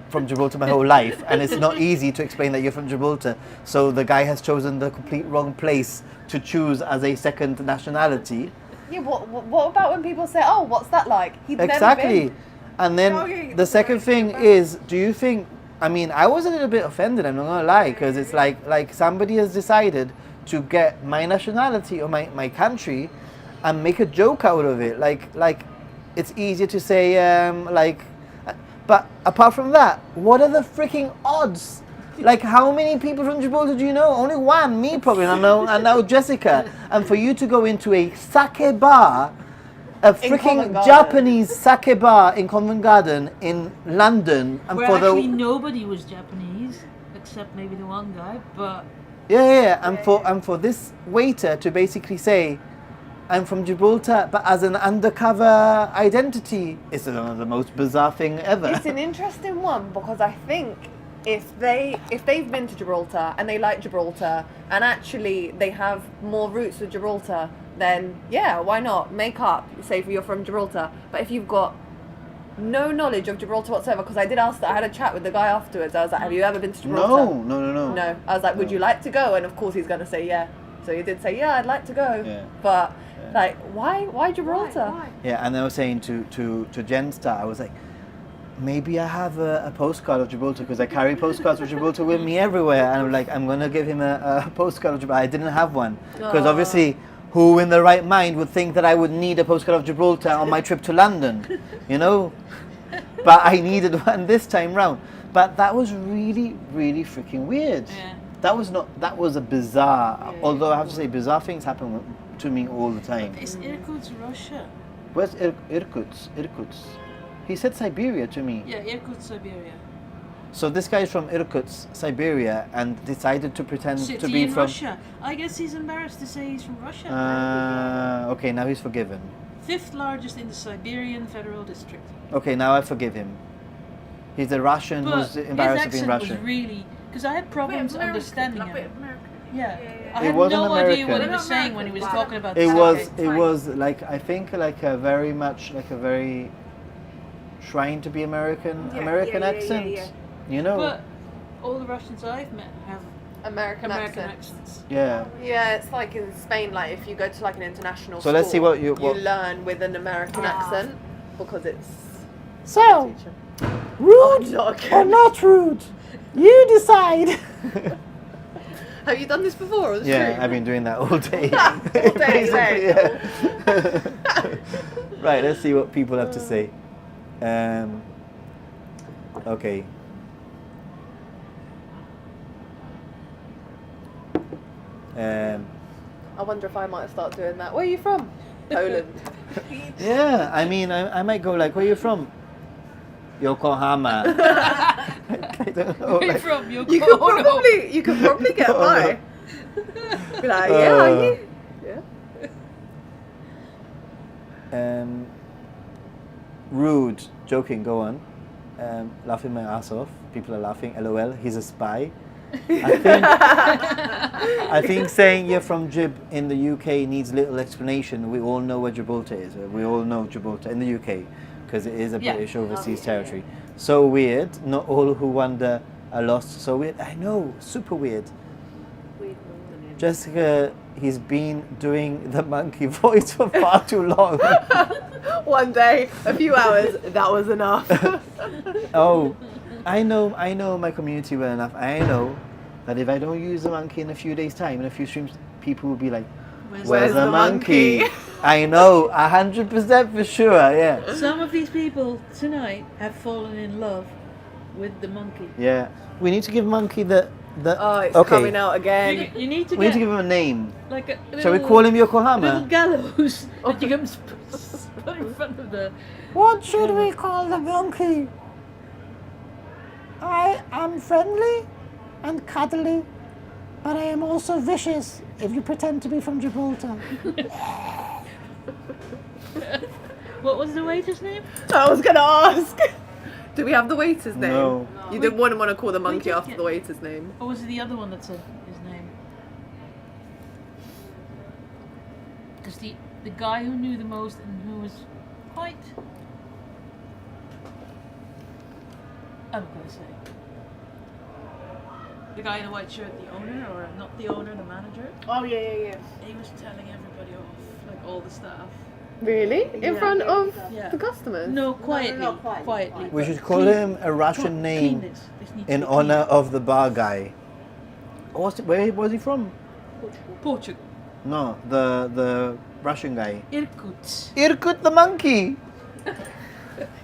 from Gibraltar my whole life, and it's not easy to explain that you're from Gibraltar. So the guy has chosen the complete wrong place to choose as a second nationality. Yeah, what about when people say, "Oh, what's that like?" He'd never Exactly. been. And then the second thing is, do you think, I mean, I was a little bit offended, I'm not gonna lie, because it's like somebody has decided to get my nationality or my country and make a joke out of it. Like it's easier to say but apart from that, what are the freaking odds? Like, how many people from Gibraltar do you know? Only one, me probably, and now Jessica. And for you to go into a sake bar, a freaking Japanese sake bar in Covent Garden in London, and Where for actually nobody was Japanese, except maybe the one guy, but... and for this waiter to basically say, "I'm from Gibraltar," but as an undercover identity, it's one of the most bizarre thing ever. It's an interesting one because I think if they've been to Gibraltar and they like Gibraltar and actually they have more roots with Gibraltar, then yeah, why not make up? Say you're from Gibraltar, but if you've got no knowledge of Gibraltar whatsoever, because I did ask that, I had a chat with the guy afterwards. I was like, "Have you ever been to Gibraltar?" No. No. I was like, "Would you like to go?" And of course he's going to say yeah. So he did say, "Yeah, I'd like to go." Yeah. But like, why Gibraltar? Why? Yeah, and I was saying to Jen Star, I was like, maybe I have a postcard of Gibraltar because I carry postcards of Gibraltar with me everywhere, and I'm like, I'm gonna give him a postcard of Gibraltar. I didn't have one because obviously, who in the right mind would think that I would need a postcard of Gibraltar on my trip to London, you know? But I needed one this time round. But that was really, really freaking weird. Yeah. That was a bizarre. Although I have to say, bizarre things happen to me all the time. Is Irkutsk Russia? Where's Irkutsk? He said Siberia to me. Yeah, Irkutsk, Siberia. So this guy is from Irkutsk, Siberia, and decided to pretend City to be in from. Russia. I guess he's embarrassed to say he's from Russia. Okay, now he's forgiven. 5th largest in the Siberian Federal District. Okay, now I forgive him. He's a Russian But who's embarrassed of his being accent Russian. was really... Because I had problems understanding him. Yeah. I It had wasn't no idea what he American. was saying when he was talking about It the was sake. like, I think, like a very trying to be American accent. You know. But all the Russians I've met have American accent. accents. Yeah. Yeah, it's like in Spain, like if you go to like an international So school, let's see what you learn with an American accent because it's So, rude not or not rude? You decide. Have you done this before on the Yeah, stream? I've been doing that all day. All day, Basically, day. yeah. Right, let's see what people have to say. Okay. I wonder if I might start doing that. Where are you from? Poland. Yeah, I mean, I might go like, where are you from? Yokohama. I don't know. Where you like- from? You're You could probably get by. Be like, yeah, are you? Yeah. Rude, joking, go on. Laughing my ass off. People are laughing. LOL, he's a spy. I think saying you're from Gib in the UK needs little explanation. We all know where Gibraltar is. We all know Gibraltar in the UK because it is a Yeah. British overseas territory. So weird. Not all who wander are lost. So weird. I know. Super weird. Jessica, he's been doing the monkey voice for far too long. One day, a few hours, that was enough. Oh, I know my community well enough. I know that if I don't use the monkey in a few days' time, in a few streams, people will be like, "Where's the monkey?" I know, 100% for sure. Yeah. Some of these people tonight have fallen in love with the monkey. Yeah. We need to give monkey the. Oh, it's okay. coming out again. You need to We need get to give him a name. like a Shall we little- call him little Yokohama? gallows that you can put in front of the. What should we call the monkey? I am friendly and cuddly, but I am also vicious if you pretend to be from Gibraltar. What was the waiter's name? I was gonna ask. Do we have the waiter's name? No. You didn't want to call the monkey did after get- the waiter's name. Or was it the other one that said his name? Because the guy who knew the most and who was quite. I'm gonna say. The guy in the white shirt, the owner, or not the owner, the manager. Oh yeah. He was telling everybody off, like all the staff. Really? In Yeah. front of Yeah. the customers? No, quietly. not quietly. Quietly. We but should call clean- him a Russian name clean this. This needs to in be honor of the bar guy. Where was he from? clean. Portugal. No, the Russian guy. Irkutsk. Irkut the monkey.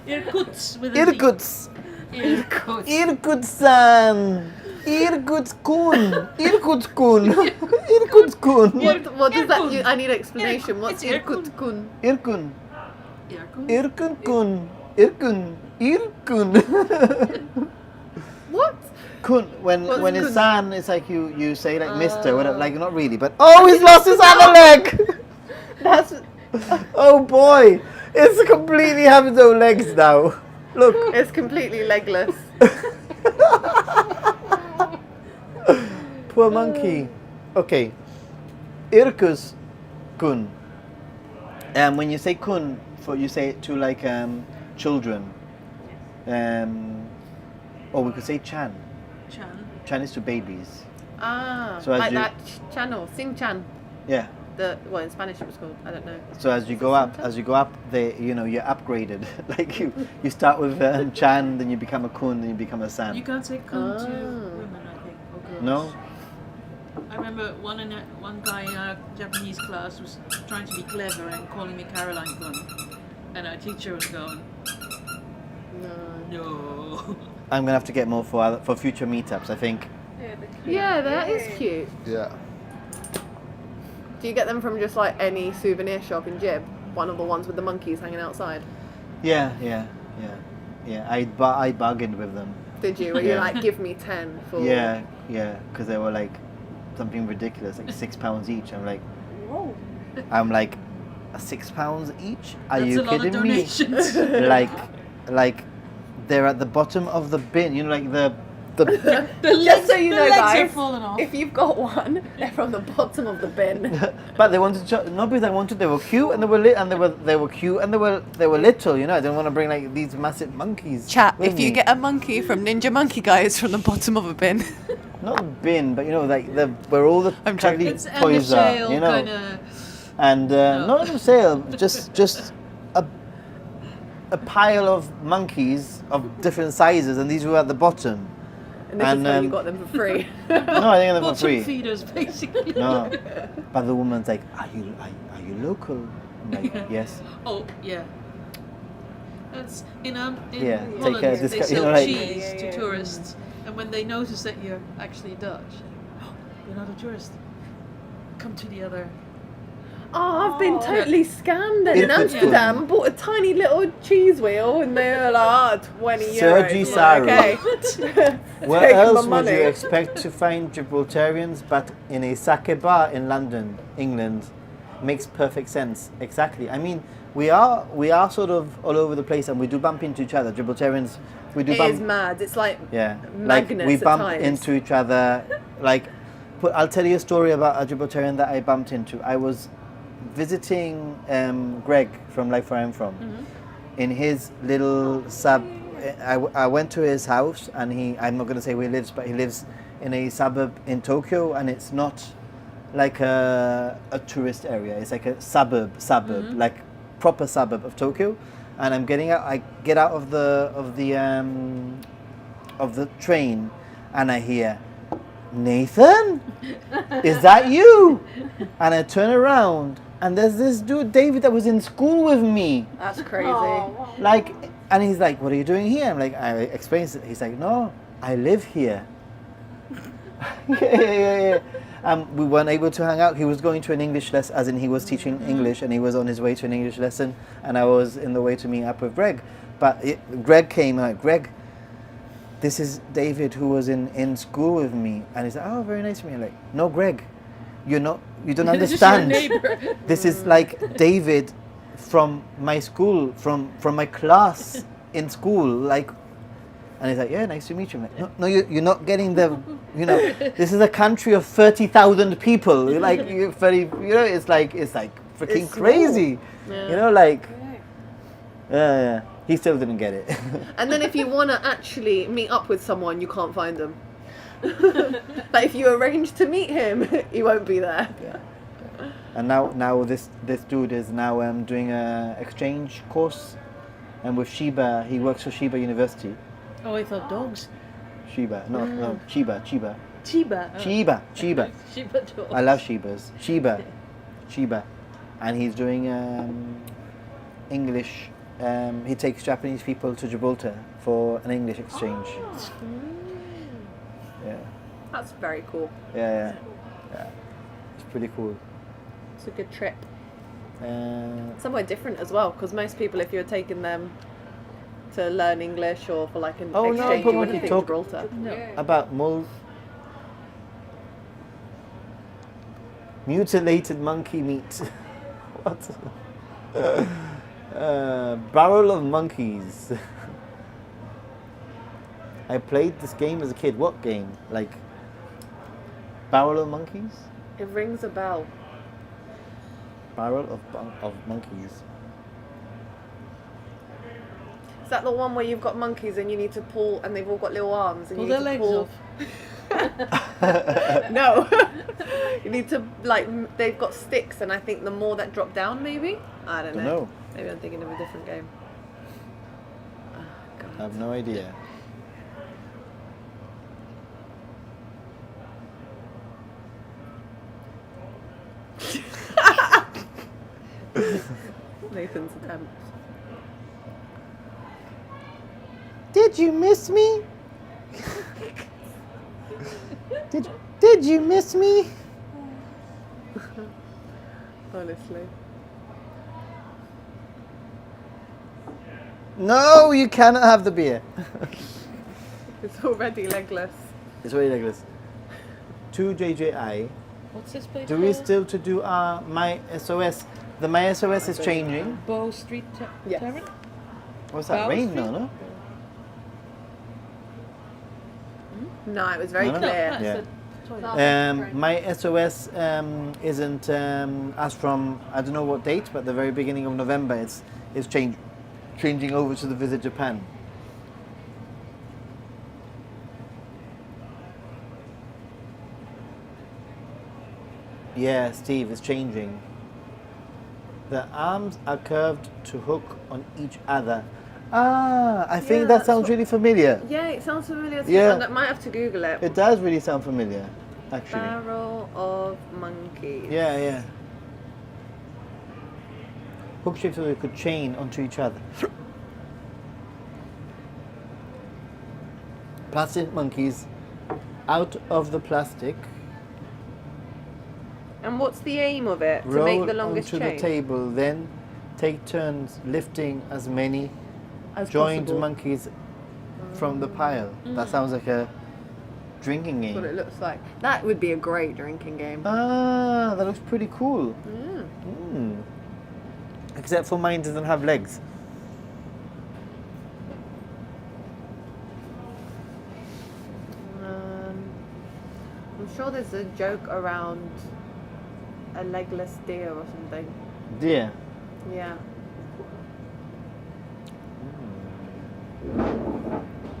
Irkutsk with a Z. Irkutsk. Irkutsk. Irkutsk-san. Irkutsk-kun. Irkutsk-kun. Irkutsk-kun. What does that? Irkun. I need explanation. What's It's Irkun. Irkut-kun? Irkun. Irkutsk. Irkun-kun. Irkun. Irkun. What? Kun. When What's it's kun? san, it's like you say like Mister, whatever, like not really, but oh, he's lost his other leg. That's Oh boy, it's completely having no legs now. Look. it's completely legless. Poor monkey. Okay. Irkus kun. When you say kun, you say it to like children. Or we could say chan. Chan. Chan is to babies. Ah, So as like you- that channel, Sing Chan. Yeah. Well, in Spanish it was called. I don't know. So as you go up, you're upgraded. Like you start with chan, then you become a kun, then you become a san. You can't say kun to Ah. women, I think, or girls. No? I remember one guy in our Japanese class was trying to be clever and calling me Caroline kun, and our teacher was going, no. I'm gonna have to get more for future meetups. I think. Yeah, that is cute. Yeah. Do you get them from just like any souvenir shop in Jib? One of the ones with the monkeys hanging outside. Yeah. I bargained with them. Did you? Where you're Yeah. like, give me 10 for. Yeah, because they were like something ridiculous, like £6 each. I'm like, £6 each? Are That's you a lot of kidding me? donations. like they're at the bottom of the bin. You know, like the The Just legs, so you the know, legs guys, are falling off. if you've got one, they're from the bottom of the bin. But they wanted not because I wanted. They were cute and they were lit and they were cute and they were little. You know, I didn't want to bring like these massive monkeys. Chat, with if you me. get a monkey from Ninja Monkey Guy, it's from the bottom of a bin. not a bin, but you know, like where all the I'm cuddly It's end of toys are. sale You know, kind of. and not on sale, just a pile of monkeys of different sizes, and these were at the bottom. And this is how you um, got them for free. No, I think they're for Bottom free. feeders, basically. No, but the woman's like, are you local? I'm like, yes. Oh, yeah. That's in Yeah, Holland, take they discount, sell like- cheese to tourists, and when they notice that you're actually Dutch, oh, you're not a tourist. Come to the other. Oh, I've been totally scammed then. In In Amsterdam, Amsterdam. bought a tiny little cheese wheel and they were like, 20 euros. Sergi I'm Saru. like, okay. Where Take my else would money. you expect to find Gibraltarians but in a sake bar in London, England? Makes perfect sense. Exactly. I mean, we are sort of all over the place, and we do bump into each other. Gibraltarians, we do It bump. is mad. It's like Yeah, like magnets we at bump times. into each other. Like, I'll tell you a story about a Gibraltarian that I bumped into. I was visiting Greg from like where I'm from, in his little sub. I went to his house, and I'm not going to say where he lives, but he lives in a suburb in Tokyo, and it's not like a tourist area. It's like a suburb, like proper suburb of Tokyo. And I'm getting out. I get out of the train, and I hear, Nathan, is that you? And I turn around, and there's this dude, David, that was in school with me. That's crazy. Like, and he's like, what are you doing here? I'm like, I explained it. He's like, no, I live here. yeah. We weren't able to hang out. He was going to an English lesson, as in he was teaching English, and he was on his way to an English lesson, and I was in the way to meet up with Greg. But Greg came, and Greg, this is David who was in school with me. And he's like, oh, very nice to meet you. I'm like, no, Greg, you don't understand. This is like David from my school, from my class in school. Like, and he's like, yeah, nice to meet you. I'm like, no, you're not getting the, this is a country of 30,000 people. You're like, you're 30, it's like freaking It's crazy. Yeah. Like, yeah. He still didn't get it. And then if you want to actually meet up with someone, you can't find them. Like if you arrange to meet him, he won't be there. Yeah. And now this dude is now doing a exchange course, and with Shiba, he works for Shiba University. Oh, I thought dogs. Shiba, no, Chiba. Chiba. Oh. Shiba. Shiba dogs. I love Shibas. Shiba, and he's doing English. He takes Japanese people to Gibraltar for an English exchange. Yeah. That's very cool. Yeah. It's pretty cool. It's a good trip. Uh, Somewhere different as well, because most people, if you're taking them to learn English or for like an Oh, no, exchange, but you when wouldn't you think talk- Gibraltar. about mutilated monkey meat. What? Barrel of monkeys. I played this game as a kid. What game? Like Barrel of monkeys? It rings a bell. Barrel of monkeys. Is that the one where you've got monkeys and you need to pull, and they've all got little arms and Pull you their need to legs pull? off. No. You need to, like, they've got sticks, and I think the more that drop down, maybe? I don't Don't know. know. Maybe I'm thinking of a different game. Oh, I God. have no idea. Nathan's attempts. Did you miss me? Did you miss me? Honestly. No, you cannot have the beer. It's already legless. It's very legless. 2 JJI. What's this place Do we called? still to do our My SOS? The My SOS is changing. Bow Street Yes. Tavern? What's that? Bow Rain? Street? No. No, it was very No? clear. Yeah. Toilet. My SOS isn't as from I don't know what date, but the very beginning of November. It's changing over to the Visit Japan. Yeah, Steve, it's changing. The arms are curved to hook on each other. Ah, I Yeah, think that that's sounds what- really familiar. Yeah, it sounds familiar to Yeah. me. I might have to Google it. It does really sound familiar, actually. Barrel of monkeys. Yeah, yeah. Hook shaped so they could chain onto each other. Plastic monkeys out of the plastic. And what's the aim of it? To Roll make the longest onto chain? the table, then take turns lifting as many As joined possible. monkeys from the pile. That sounds like a drinking That's what it game. looks like. That would be a great drinking game. Ah, that looks pretty cool. Mm. Mm. Except for mine doesn't have legs. I'm sure there's a joke around a legless deer or something. Dear. Yeah.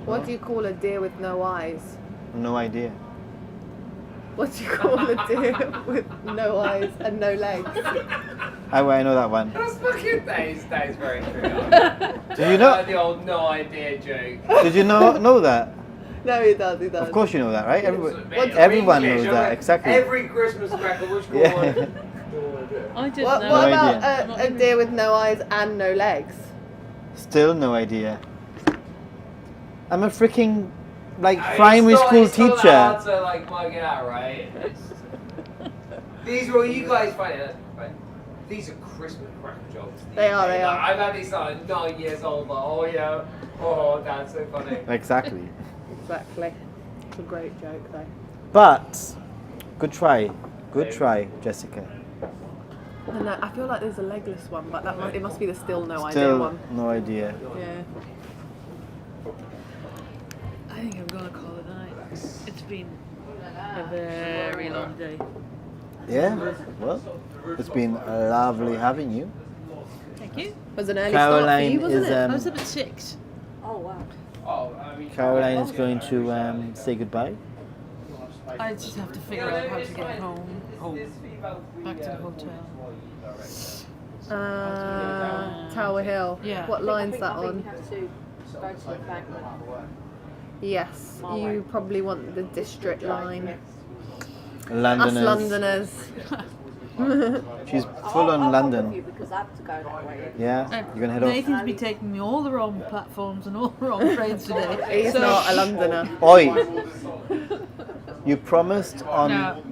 What do you call a deer with no eyes? No idea. What do you call a deer with no eyes and no legs? How would I know that one? That's fucking, that is very true. Did you know? The old no idea joke. Did you know that? No, he does, he does. Of course you know that, right? Mate, Everyone English, knows that, exactly. Every Christmas cracker, which one? Yeah. I didn't What, know. what No about a deer with no eyes and no legs? Still no idea. I'm a freaking like I mean, primary it's not- school it's not teacher. that hard to like mug it out, right? These are all you guys find it. Right? These are Christmas cracker jokes. They are, they are. I've had these like 9 years old. Like, oh yeah, oh that's so funny. Exactly. Exactly. It's a great joke though. But good try. Good try, Jessica. And I feel like there's a legless one, but it must be the still no idea Still one. no idea. Yeah. I think I'm gonna call it a night. It's been a very long day. Yeah. Well, it's been lovely having you. Thank you. It was an early start for Caroline you, wasn't is it? I was up at 6. Oh wow. Oh, I mean, Caroline is going to say goodbye. I just have to figure out how to get home. Back to the hotel. Tower Hill. Yeah. What line's that I think on? you have to go to the bank. Yes. You probably want the district line. Us Londoners. Londoners. She's full on I'll London. With you because I have to go that way. Yeah. You're gonna head off. Nathan's been taking me all the wrong platforms and all the wrong trains today. He's not a Londoner. Oi. You promised on. No.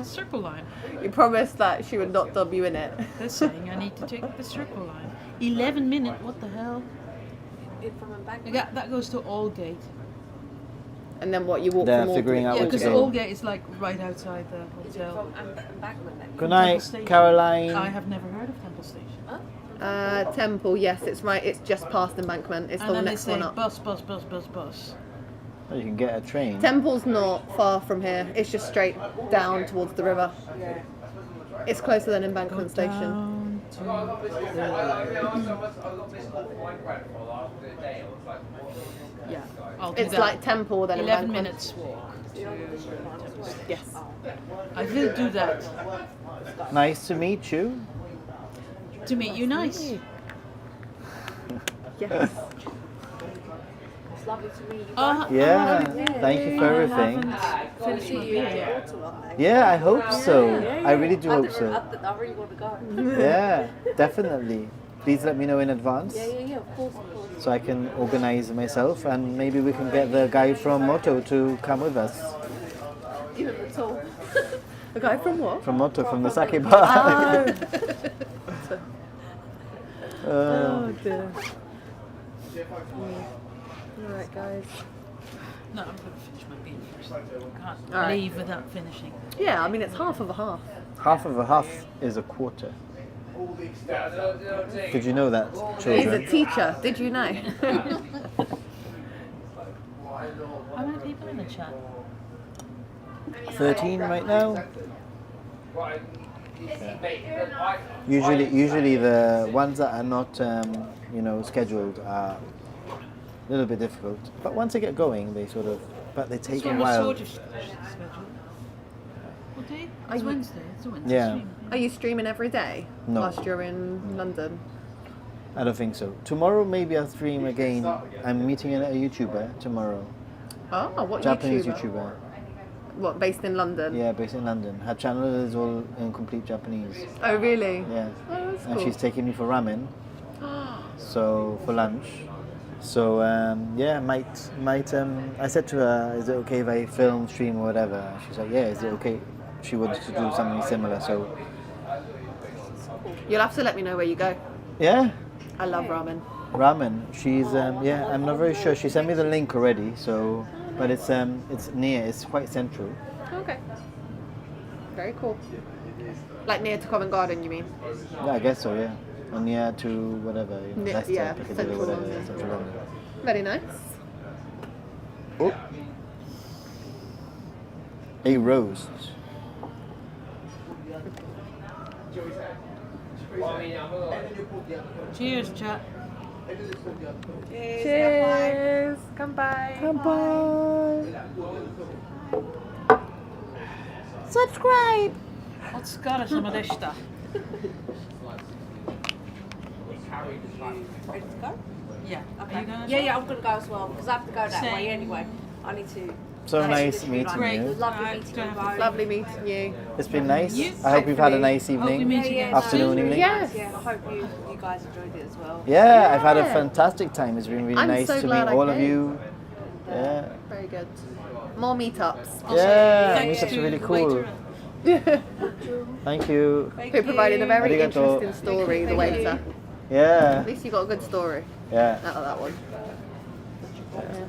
Circle line. You promised that she would not dub you in it. They're saying I need to take the circle line. 11 minutes. What the hell? From a bank. That goes to Aldgate. And then what, you walk They're from figuring out Yeah, where to because go. Aldgate is like right outside the hotel. From Embankment then. Good Temple night, Station. Caroline. I have never heard of Temple Station. Temple, yes, it's right. It's just past Embankment. It's And the then they next say one up. bus. Well, you can get a train. Temple's not far from here. It's just straight down towards the river. Yeah. It's closer than Embankment Station. Down to I got this last day. I was like, what? yeah, I'll do It's that. like Temple, then 11 Embankment. minutes walk to Temple Station. Yes. I will do that. Nice to meet you. To meet you, nice. Yes. It's lovely to meet you. Yeah. Thank you for everything. Finish my beer yet. Yeah, I hope so. I really do hope so. I really want to go. Yeah, definitely. Please let me know in advance Yeah, of course. so I can organize myself and maybe we can get the guy from Moto to come with us. Even at all. The guy from what? From Moto, from the sake bar. Oh dear. Alright guys. No, I'm going to finish my beer first. Can't All right. leave without finishing. Yeah, I mean it's half of a half. Half of a half is a quarter. Did you know that, He's a children? teacher, did you know? How many people in the chat? 13 right now. Usually the ones that are not, scheduled are a little bit difficult. But once they get going, they they take This a one was while. sort of scheduled. What day? It's Wednesday. It's a Wednesday Yeah. stream. Are you streaming every day? No. Whilst you're in London? I don't think so. Tomorrow maybe I'll stream again. I'm meeting a YouTuber tomorrow. Oh, what Japanese YouTuber? YouTuber. What, based in London? Yeah, based in London. Her channel is all in complete Japanese. Oh, really? Yeah. Oh, that's And cool. she's taking me for ramen. So for lunch. So yeah, might I said to her, is it okay if I film, stream, or whatever? She's like, yeah, is it okay? She wanted to do something similar. So You'll have to let me know where you go. yeah, I love ramen. ramen. She's yeah, I'm not very sure. She sent me the link already. So, but it's near. It's quite central. Okay. Very cool. Like near to Covent Garden, you mean? Yeah, I guess so. Yeah, or near to whatever. You know, Ne- Leicester, yeah, Piccadilly, central whatever. London. Yeah, central London. Very nice. Oh. A roast. Cheers, chat. Cheers. Kanpai. Subscribe. Otskara sama deshita. Ready to go? Yeah. Are you going? Yeah, I'm gonna go as well because I have to go that way Same. anyway. I need to. So Nice nice to meet meeting Great. you. Lovely Alright, meeting don't you have to- both. Lovely meeting you. It's been nice. You? I hope you've had a nice Hope we evening, meet again afternoon, soon. evening. Yes. Yeah, I hope you guys enjoyed it as well. Yeah, I've had a Yeah. fantastic time. It's been really I'm nice so to glad meet I all of came. you. Yeah, Very good. More meetups. yeah, Thanks meetup's to really the cool. waiter. Thank you. Who provided a very Arigato. interesting story, the waiter. Yeah, At least you got a good story yeah. out of that one.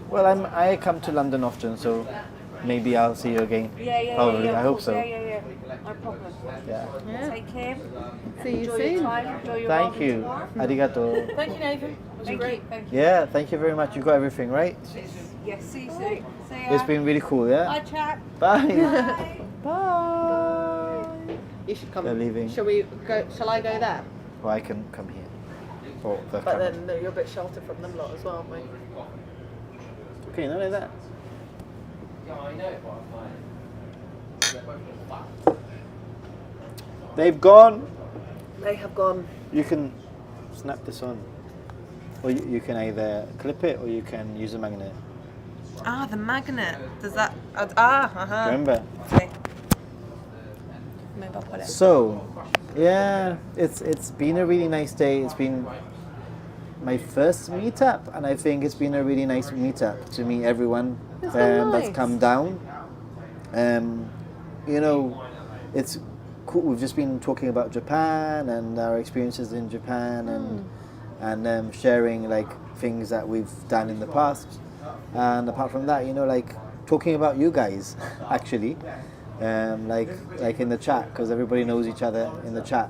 Well, I come to London often, so maybe I'll see you again. Yeah. Probably, of I hope course. so. Yeah. No problem. Yeah. Yeah. Take care. See you Enjoy your soon. time. Enjoy your Thank ramen you. tomorrow. Arigato. Thank you, Nathan. It was Thank great. you. Thank you. Yeah, thank you very much. You got everything right. Yes, see you soon. See ya. It's been really cool. Bye, Yeah. chat. Bye. Bye. Bye. You should come. They're leaving. Shall we go? Shall I go there? Well, I can come here. For the But camera. then no, you're a bit sheltered from them lot as well, aren't we? Okay, not like that. They've gone. They have gone. You can snap this on. Or you can either clip it or you can use a magnet. Ah, the magnet. Does that? Uh-huh. Remember? Okay. Maybe I'll put it. So, yeah, it's been a really nice day. It's been my first meetup, and I think it's been a really nice meetup to meet everyone It's been that's nice. come down. You know, it's cool. We've just been talking about Japan and our experiences in Japan, and sharing like things that we've done in the past. And apart from that, you know, like talking about you guys, actually, like in the chat, because everybody knows each other in the chat.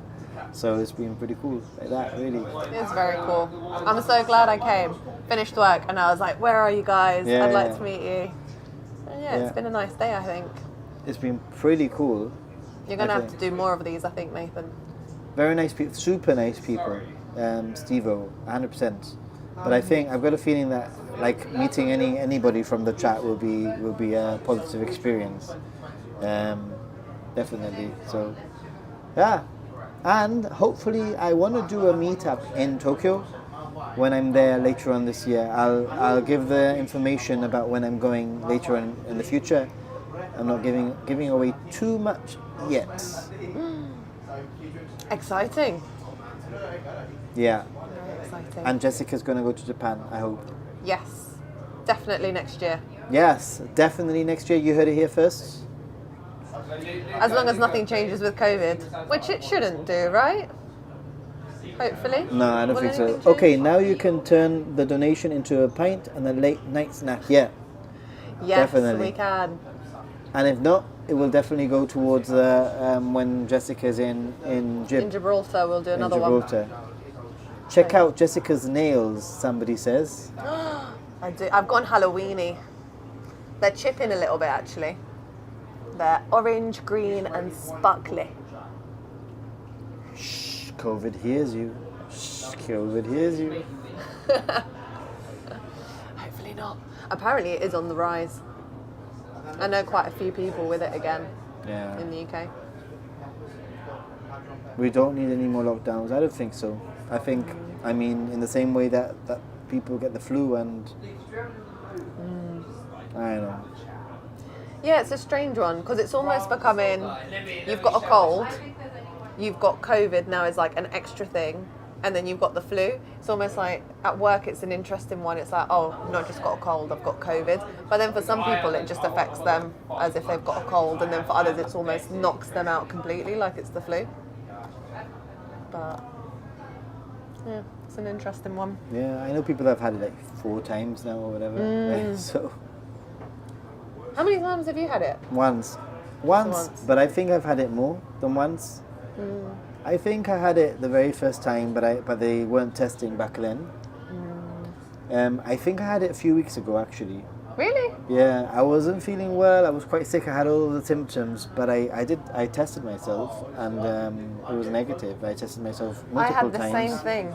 So it's been pretty cool, like that, really. It's very cool. I'm so glad I came. Finished work and I was like, where are you guys? Yeah, I'd like yeah. to meet you. And yeah, Yeah. it's been a nice day, I think. It's been pretty cool. You're going to I have to think. do more of these, I think, Nathan. Very nice people, super nice people. Steve-O, 100%. But I think I've got a feeling that like meeting anybody from the chat will be a positive experience. Definitely. So yeah. And hopefully I want to do a meetup in Tokyo when I'm there later on this year. I'll give the information about when I'm going later on in the future. I'm not giving away too much yet. Exciting. Yeah. Very exciting. And Jessica's going to go to Japan, I hope. Yes, definitely next year. Yes, definitely next year. You heard it here first. As long as nothing changes with COVID, which it shouldn't do, right? Hopefully. No, I don't Will think so. anything change? Okay, now you can turn the donation into a pint and a late night snack. Yeah. Yes, definitely. we can. And if not, it will definitely go towards when Jessica's in In Gibraltar, we'll do in another one. Gibraltar. Check out Jessica's nails, somebody says. I do. I've gone Halloweeny. They're chipping a little bit, actually. They're orange, green, and sparkly. Shh, COVID hears you. Shh, COVID hears you. Hopefully not. Apparently, it is on the rise. I know quite a few people with it again Yeah. in the UK. We don't need any more lockdowns. I don't think so. I think, I mean, in the same way that people get the flu and I don't know. Yeah, it's a strange one because it's almost becoming, you've got a cold, you've got COVID now is like an extra thing, and then you've got the flu. It's almost like at work it's an interesting one. It's like, oh, I've not just got a cold, I've got COVID. But then for some people it just affects them as if they've got a cold, and then for others it's almost knocks them out completely like it's the flu. But yeah, it's an interesting one. Yeah, I know people that have had it like 4 times now or whatever. So How many times have you had it? once, Once. but I think I've had it more than once. I think I had it the very first time, but they weren't testing back then. I think I had it a few weeks ago actually. Really? Yeah, I wasn't feeling well. I was quite sick. I had all the symptoms, but I tested myself and it was negative. I tested myself I multiple had the times. same thing.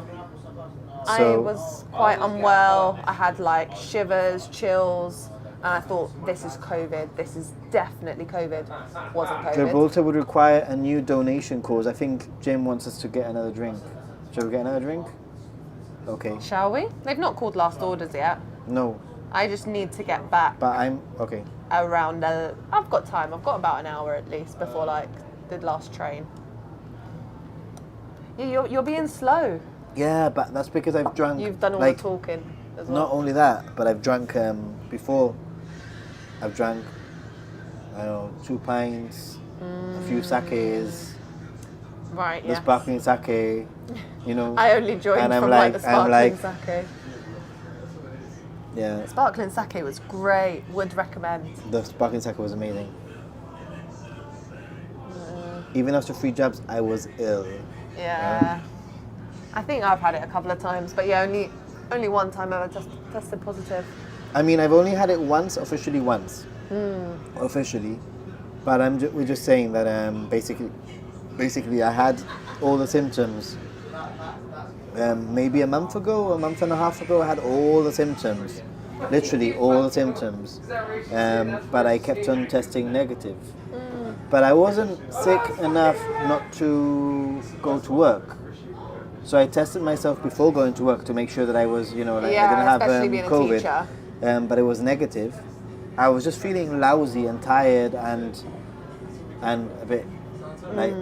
I So- was quite unwell. I had like shivers, chills, and I thought, this is COVID. This is definitely COVID. Wasn't COVID. Gibraltar would require a new donation cause. I think Jim wants us to get another drink. Shall we get another drink? Okay. Shall we? They've not called last orders yet. No, I just need to get back but I'm okay. around. I've got time. I've got about an hour at least before like the last train. Yeah, you're being slow. Yeah, but that's because I've drunk. You've done all like, the talking as well. Not only that, but I've drunk before. I've drank, I don't know, 2 pints, a few sakes, Right. the Yeah. sparkling sake, you know. I only joined And I'm from like- like the I'm sparkling like- sake. Yeah, Sparkling sake was great. Would recommend. the sparkling sake was amazing. Even after 3 jabs, I was ill. Yeah. I think I've had it a couple of times, but yeah, only one time I ever tested positive. I mean, I've only had it once, officially once. Officially. But we're just saying that basically I had all the symptoms. Maybe a month ago, a month and a half ago, I had all the symptoms. Literally all the symptoms. But I kept on testing negative. But I wasn't sick enough not to go to work. So I tested myself before going to work to make sure that I was, you know, like I didn't have especially being a COVID. teacher. But it was negative. I was just feeling lousy and tired and a bit like,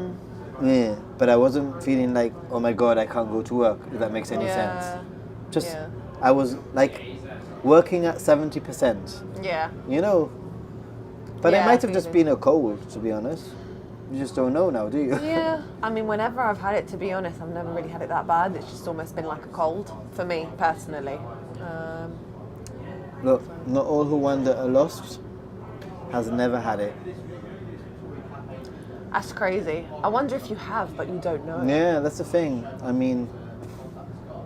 yeah. But I wasn't feeling like, oh my god, I can't go to work. If that makes any sense. Just Yeah. I was like working at 70%. Yeah. You know. But Yeah, it might have I just feel been a cold, to be honest. You just don't know now, do you? Yeah. I mean, whenever I've had it, to be honest, I've never really had it that bad. It's just almost been like a cold for me personally. Look, not all who wander are lost has never had it. That's crazy. I wonder if you have, but you don't know. Yeah, that's the thing. I mean,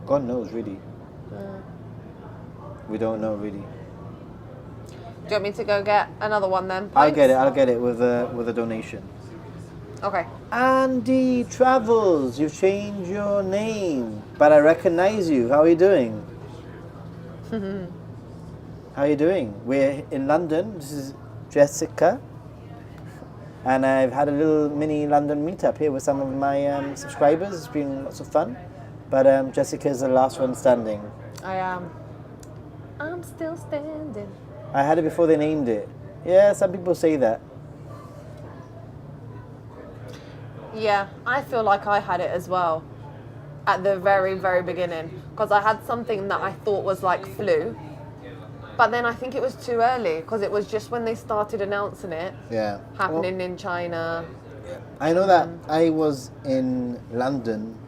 God knows, really. We don't know, really. Do you want me to go get another one then? I'll Pints? get it with a donation. Okay. Andy Travels, you've changed your name, but I recognize you. How are you doing? How are you doing? We're in London. This is Jessica. And I've had a little mini London meetup here with some of my subscribers. It's been lots of fun. But Jessica's the last one standing. I am. I'm still standing. I had it before they named it. Yeah, some people say that. Yeah, I feel like I had it as well at the very, very beginning because I had something that I thought was like flu, but then I think it was too early because it was just when they started announcing it Yeah. happening in China. I know that I was in London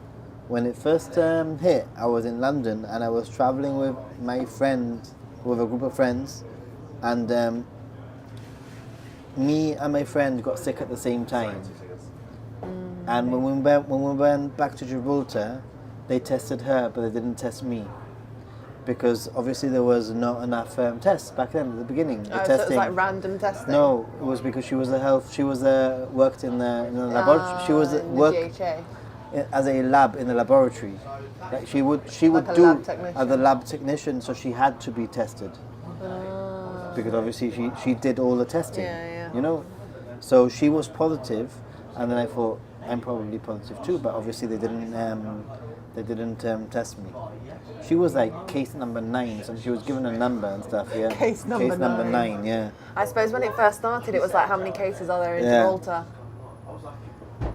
when it first hit. I was in London and I was traveling with my friend, with a group of friends, and me and my friend got sick at the same time. And when we went back to Gibraltar, they tested her, but they didn't test me because obviously there was not enough tests back then at the beginning. The So it was like random testing. No, it was because she was worked in the laboratory. She was in the worked DHA. as a lab in the laboratory. Like she would Like a do lab technician. as a lab technician, so she had to be tested because obviously she did all the testing. Yeah. You know, so she was positive, and then I thought I'm probably positive too, but obviously they They didn't test me. She was like case number 9, so she was given a number and stuff. Yeah. Case number number nine. 9. Yeah. I suppose when it first started, it was like, how many cases are there in Yeah. Gibraltar?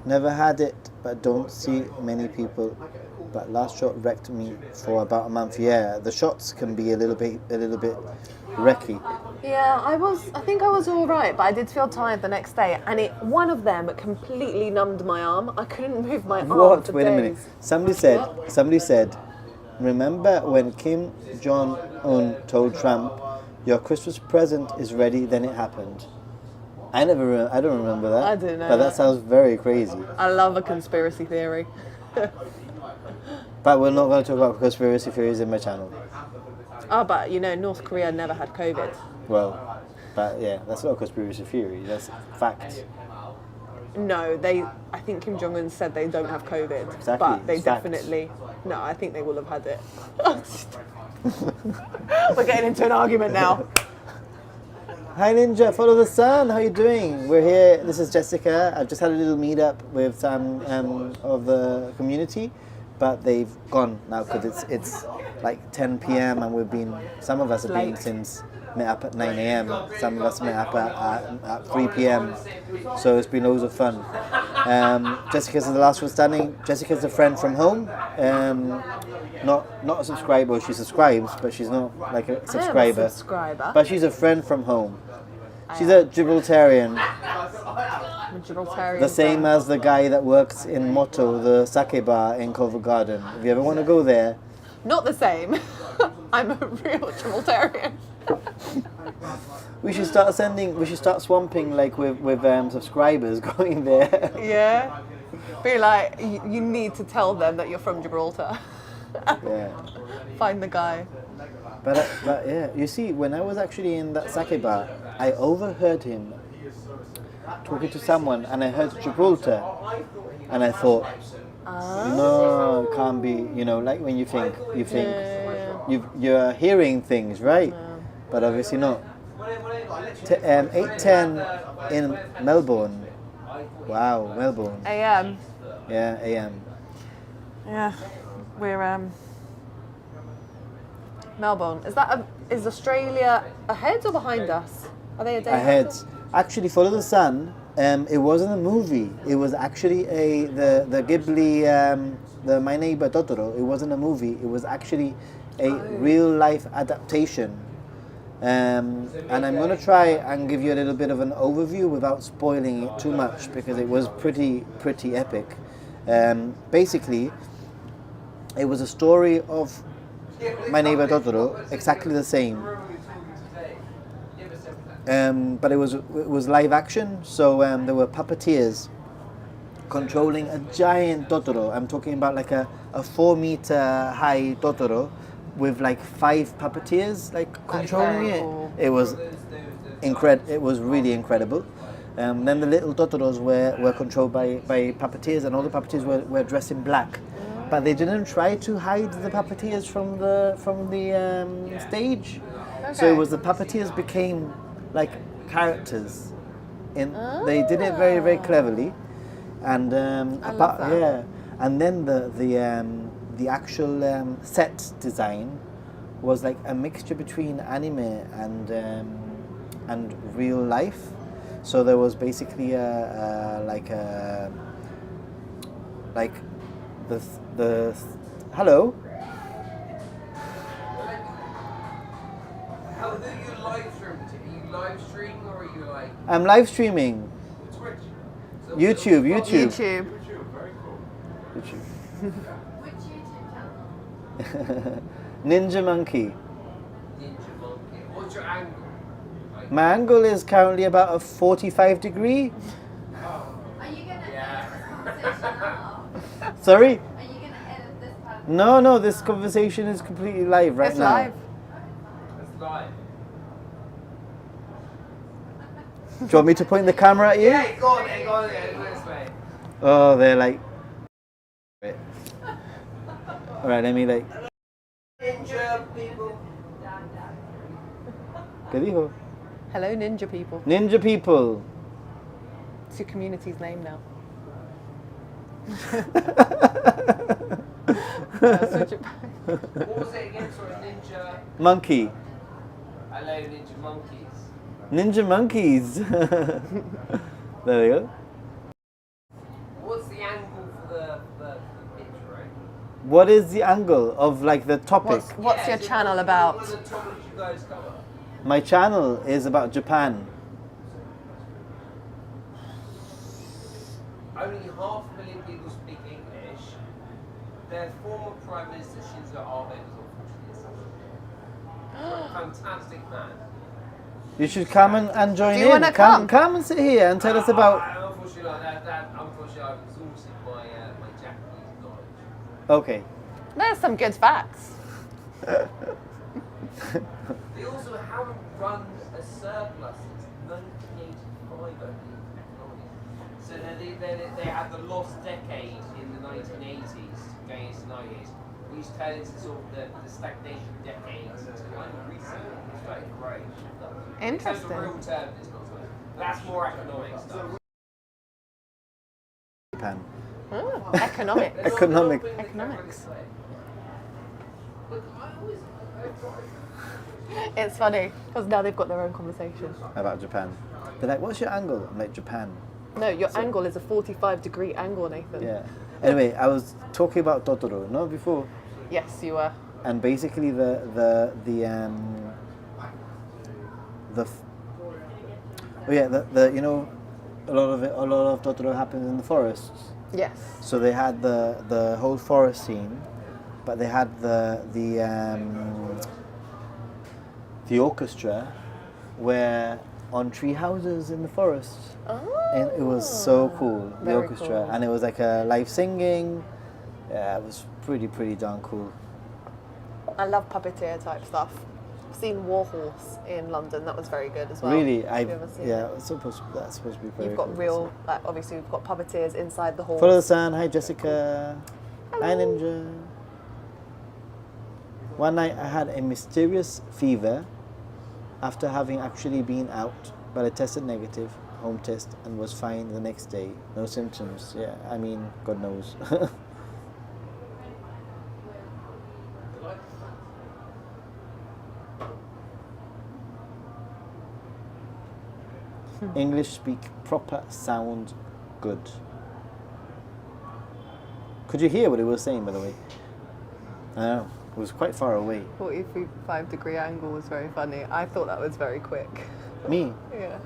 Never had it, but don't see many people. But last shot wrecked me for about a month. Yeah, the shots can be a little bit wrecky. Yeah, I think I was all right, but I did feel tired the next day, and one of them completely numbed my arm. I couldn't move my arm What? for Wait a minute. days. Somebody said, remember when Kim Jong-un told Trump, your Christmas present is ready, then it happened. I don't remember that. I do know But that that. sounds very crazy. I love a conspiracy theory. But we're not going to talk about conspiracy theories in my channel. Oh, but North Korea never had COVID. Well, but yeah, that's not a conspiracy theory. That's fact. No, I think Kim Jong-un said they don't have COVID. Exactly, But they it's fact. definitely, no, I think they will have had it. We're getting into an argument now. Hi Ninja, follow the sun. How you doing? We're here. This is Jessica. I've just had a little meetup with some of the community, but they've gone now because it's like 10 p.m. and some of us have been Late. since met up at 9 a.m. Some of us met up at 3 p.m. So it's been loads of fun. Jessica's the last one standing. Jessica's a friend from home. Not a subscriber. She subscribes, but she's not like a subscriber. I am a subscriber. But she's a friend from home. She's a Gibraltarian, I'm a Gibraltarian. the same as the guy that works in Motto, the sake bar in Covent Garden. If you ever want to go there, Not the same. I'm a real Gibraltarian. we should start swamping like with subscribers going there. Yeah. Be like, you need to tell them that you're from Gibraltar. Yeah. Find the guy. But yeah, you see, when I was actually in that sake bar, I overheard him talking to someone, and I heard Gibraltar, and I thought, no, it can't be. Like when you think, you're hearing things, right? But obviously not. 8:10 in Melbourne. Wow, Melbourne. AM. Yeah, AM. Yeah. We're Melbourne. Is Australia ahead or behind us? Are they a day Ahead. Actually, Follow the Sun. It wasn't a movie. It was actually the Ghibli, the My Neighbor Totoro. It wasn't a movie. It was actually a real life adaptation. And I'm gonna try and give you a little bit of an overview without spoiling it too much because it was pretty epic. Basically, it was a story of My Neighbor Totoro, exactly the same. But it was live action, so there were puppeteers controlling a giant Totoro. I'm talking about like a 4-meter high Totoro with like 5 puppeteers like controlling it. cool. It was It was really incredible. Then the little Totoros were controlled by puppeteers, and all the puppeteers were dressed in black. But they didn't try to hide the puppeteers from the stage. So it was the puppeteers became like characters. They did it very, very cleverly. And love that. yeah, and then the actual set design was like a mixture between anime and real life. So there was basically the hello. How do you live stream? Are you live streaming or are you like I'm live streaming. Twitch? So YouTube. YouTube. YouTube. Which YouTube channel? Ninja Monkey. Ninja Monkey. What's your angle? Like, My angle is currently about a 45 degree. Are you gonna Yeah. edit this conversation out? Sorry? Are you gonna edit this part? No, this conversation is completely live right It's now. live. That's live. Do you want me to point the camera at you? Yeah, go on, this way. Oh, they're like. Alright, let me like. Ninja people. ¿Qué dijo? Hello, ninja people. Ninja people. It's your community's name now. So Japan. What was it again? Sorry, ninja. Monkey. Hello, ninja monkeys. Ninja monkeys. There you go. What's the angle for the pitch, right? What is the angle of like the topic? What's your so channel what about? are the topics you guys cover? My channel is about Japan. Only 500,000 people speak English. Their former Prime Minister Shinzo Abe was unfortunately assassinated. Fantastic man. You should come and join Do you in. wanna come? Come and sit here and tell us about. Unfortunately, unfortunately, I've exhausted my Japanese knowledge. Okay. There's some good facts. They also haven't run a surplus since 1985, I believe. So they had the lost decade in the 1980s going into the 90s, which turned into sort of the stagnation decades until like recently it's started to grow. In terms of real terms, it's not so much. That's more economic stuff. Japan. Oh, economics. Economics. Look, I always. It's funny because now they've got their own conversation. About Japan. They're like, what's your angle? I'm like, Japan. No, your angle is a 45-degree angle, Nathan. Yeah. Anyway, I was talking about Totoro, no, before. Yes, you were. And basically the you know, a lot of Totoro happens in the forests. Yes. So they had the whole forest scene, but they had the orchestra where on tree houses in the forest. Oh. And it was so cool, the Very orchestra. cool. And it was like a live singing. Yeah, it was pretty darn cool. I love puppeteer type stuff. I've seen Warhorse in London. That was very good as well. Really, Have you ever seen yeah, it? that's supposed to be very You've got cool. real, like, obviously we've got puppeteers inside the horse. Follow the sun. Hi, Jessica. Hi, Ninja. One night I had a mysterious fever after having actually been out, but I tested negative, home test, and was fine the next day. No symptoms. Yeah, I mean, God knows. English speak proper, sound good. Could you hear what he was saying, by the way? I know, it was quite far away. 45-degree angle was very funny. I thought that was very quick. Me? Yeah.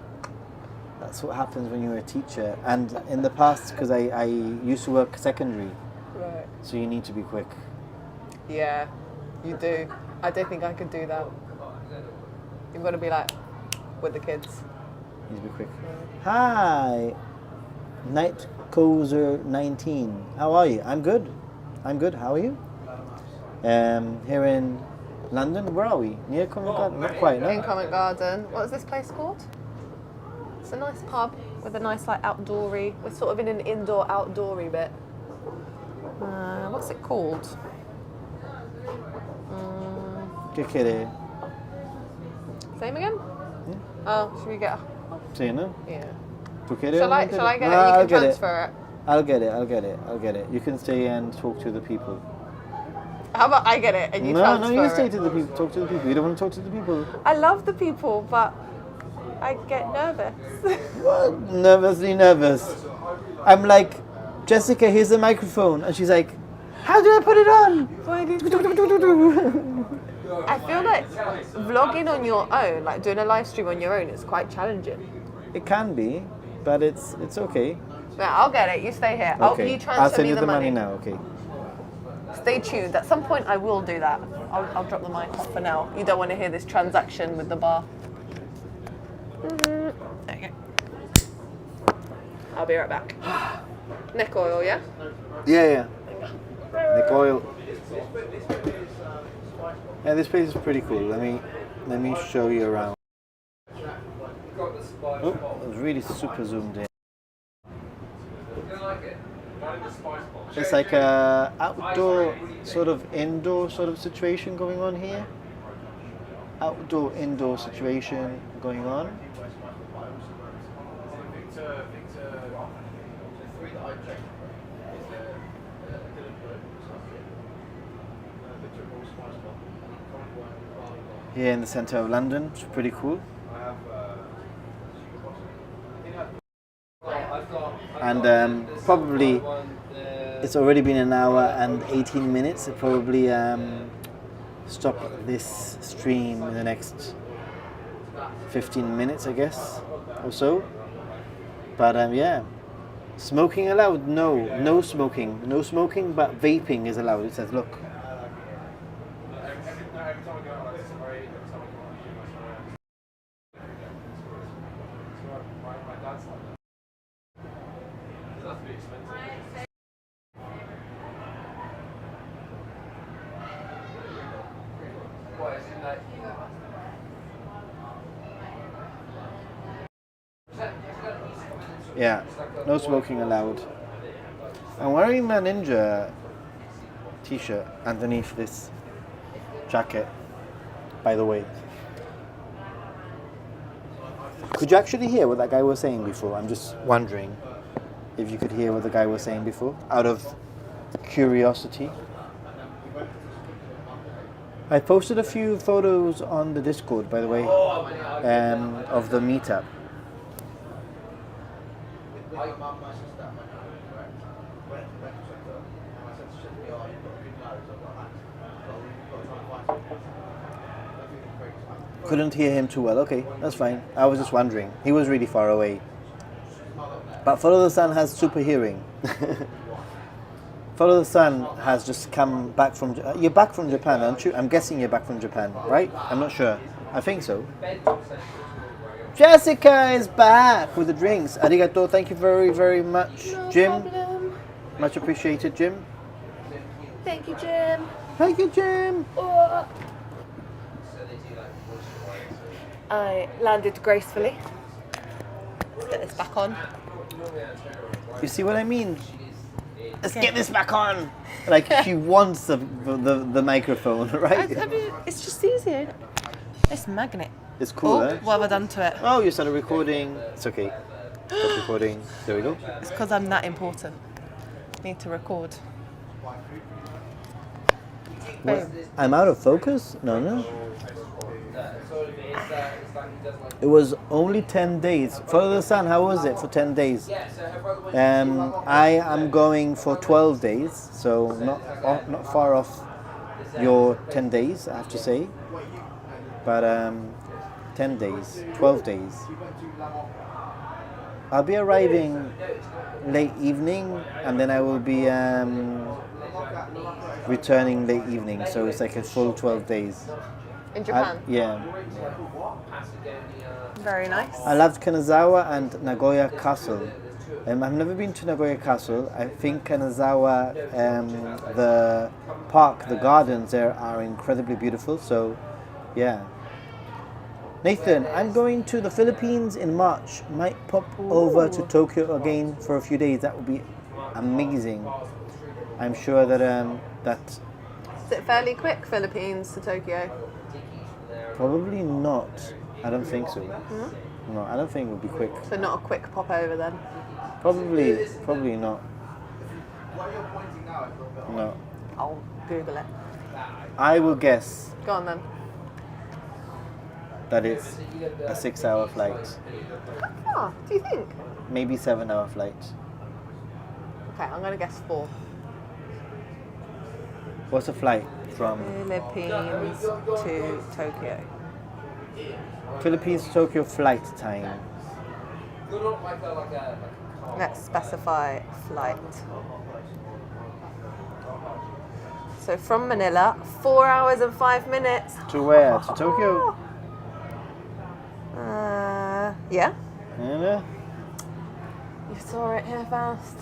That's what happens when you're a teacher. And in the past, because I used to work secondary, Right. so you need to be quick. Yeah, you do. I don't think I could do that. You've got to be like with the kids. You need to be quick. Hi, Night Cozer 19. How are you? I'm good. I'm good. How are you? Here in London. Where are we? Near Covent Garden? Not quite, In no? Covent Garden. What is this place called? It's a nice pub with a nice like outdoory. We're sort of in an indoor outdoory bit. What's it called? Que querer? Same again? Oh, should we get? Sí, no? Yeah. Tu quieres? Shall I No, get it? no, You I'll can get transfer it. I'll get it. You can stay and talk to the people. How about I get it and you No, transfer you stay it? to the people. Talk to the people. You don't want to talk to the people. I love the people, but I get nervous. What? Nervous. I'm like, Jessica, here's the microphone. And she's like, how do I put it on? I feel like vlogging on your own, like doing a live stream on your own, is quite challenging. It can be, but it's okay. No, I'll get it. You stay here. Okay. You transfer I'll send me you the the money money. now, okay. Stay tuned. At some point, I will do that. I'll drop the mic off for now. You don't want to hear this transaction with the bar. There you go. I'll be right back. Neck oil, yeah? Yeah. Nick oil. Yeah, this place is pretty cool. Let me show you around. Oh, it was really super zoomed in. It's like a outdoor sort of indoor sort of situation going on here. Outdoor indoor situation going on. here in the center of London. It's pretty cool. And probably it's already been an hour and 18 minutes. I'll probably stop this stream in the next 15 minutes, I guess, or so. But yeah, smoking allowed? No smoking. No smoking, but vaping is allowed. It says, look. Yeah, no smoking allowed. I'm wearing my ninja t-shirt underneath this jacket, by the way. Could you actually hear what that guy was saying before? I'm just wondering if you could hear what the guy was saying before, out of curiosity. I posted a few photos on the Discord, by the way, of the meetup. Couldn't hear him too well. Okay, that's fine. I was just wondering. He was really far away. But Follow the Sun has super hearing. Follow the Sun has just come back from... you're back from Japan, aren't you? I'm guessing you're back from Japan, right? I'm not sure. I think so. Jessica is back with the drinks. Arigato. Thank you very, very much, No Jim. problem. Much appreciated, Jim. Thank you, Jim. Thank you, Jim. Oh. I landed gracefully. Let's get this back on. You see what I mean? Let's get this back on. Like she wants the microphone, right? It's just easier. This magnet. It's cool, eh? What have I done to it? Oh, you started recording. It's okay. Stop recording. There we go. It's because I'm that important. Need to record. What? I'm out of focus? No. It was only 10 days. Follow the Sun, how was it for 10 days? I am going for 12 days, so not far off your 10 days, I have to say. But 10 days, 12 days. I'll be arriving late evening, and then I will be returning late evening, so it's like a full 12 days. In Japan? Yeah. Very nice. I loved Kanazawa and Nagoya Castle. I've never been to Nagoya Castle. I think Kanazawa, the park, the gardens there are incredibly beautiful, so yeah. Nathan, I'm going to the Philippines in March. Might pop over to Tokyo again for a few days. That would be amazing. I'm sure that Is it fairly quick, Philippines to Tokyo? probably not. I don't think so. No, I don't think it would be quick. So not a quick pop over then? Probably not. No. I'll Google it. I will guess Go on then. that it's a 6-hour flight. Ah, do you think? Maybe 7-hour flight. Okay, I'm going to guess 4. What's a flight from Philippines to Tokyo. Philippines to Tokyo flight time? Let's specify flight. So from Manila, 4 hours and 5 minutes. To where? To Tokyo? Yeah. Yeah. You saw it here fast.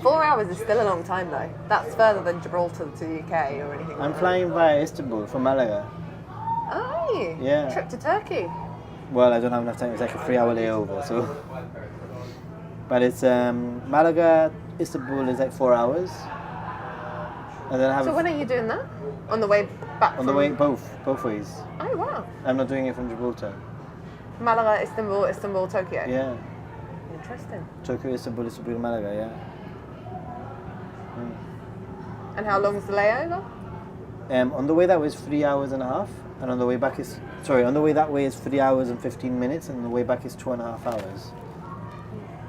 4 hours is still a long time though. That's further than Gibraltar to the UK or anything I'm like flying via Istanbul from Malaga. that. Are you? Yeah. Trip to Turkey. Well, I don't have enough time. It's like a 3-hour layover, so. But it's Malaga, Istanbul is like 4 hours. And then I have So when are you doing that? On the way back on the from... way both ways. Oh wow. I'm not doing it from Gibraltar. Malaga, Istanbul, Tokyo. Yeah. Interesting. Tokyo, Istanbul, Malaga, yeah. And how long is the layover? On the way that way is 3 hours and a half, and on the way back is on the way that way is 3 hours and 15 minutes, and on the way back is 2.5 hours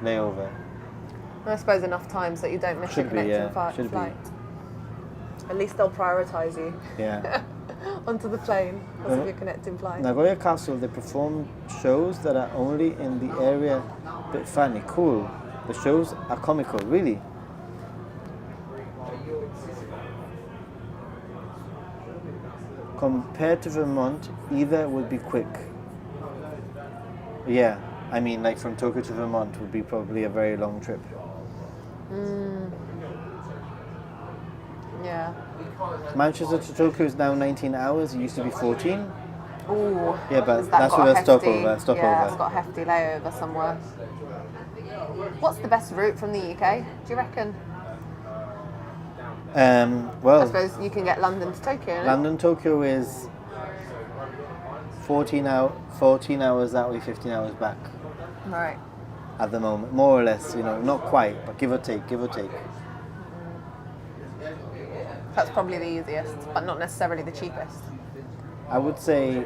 layover. I suppose enough times that you don't miss Should your be, connecting yeah. Should be. flight. At least they'll prioritise you Yeah. onto the plane because of your connecting flight. Nagoya Castle, they perform shows that are only in the area. Bit funny, cool. The shows are comical, really. Compared to Vermont, either would be quick. Yeah, I mean, like from Tokyo to Vermont would be probably a very long trip. Yeah. Manchester to Tokyo is now 19 hours. It used to be 14. Ooh. Yeah, but Has that that's got with a a stopover. hefty- Yeah, it's got a hefty layover somewhere. What's the best route from the UK? Do you reckon? I Well, suppose you can get London to Tokyo. No? London Tokyo is 14 hours that way, 15 hours back Right. at the moment, more or less. You know, not quite, but give or take. That's probably the easiest, but not necessarily the cheapest. I would say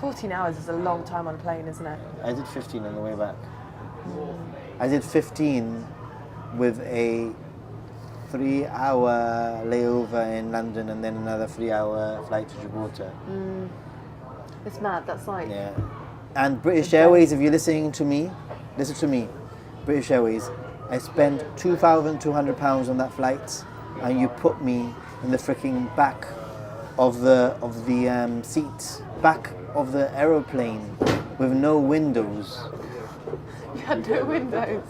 14 hours is a long time on a plane, isn't it? I did 15 on the way back. I did 15 with a 3-hour layover in London and then another 3-hour flight to Gibraltar. It's mad. That's like Yeah. And British Airways, if you're listening to me, listen to me. British Airways, I spent £2,200 on that flight, and you put me in the freaking back of the seat, back of the aeroplane with no windows. you had no windows.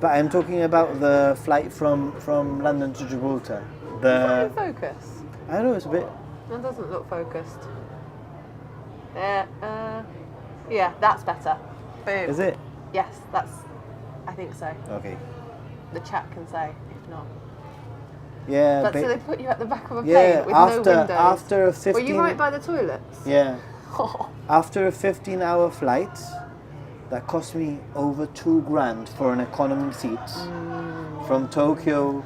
But I'm talking about the flight from London to Gibraltar. Is that in focus? I don't know, it's a bit. That doesn't look focused. Yeah, that's better. Boom. Is it? Yes, that's. I think so. Okay. The chat can say, if not. Yeah. But so they put you at the back of a plane yeah. with no windows. After a 15. Were you right by the toilets? Yeah. After a 15-hour flight, that cost me over £2,000 for an economy seat from Tokyo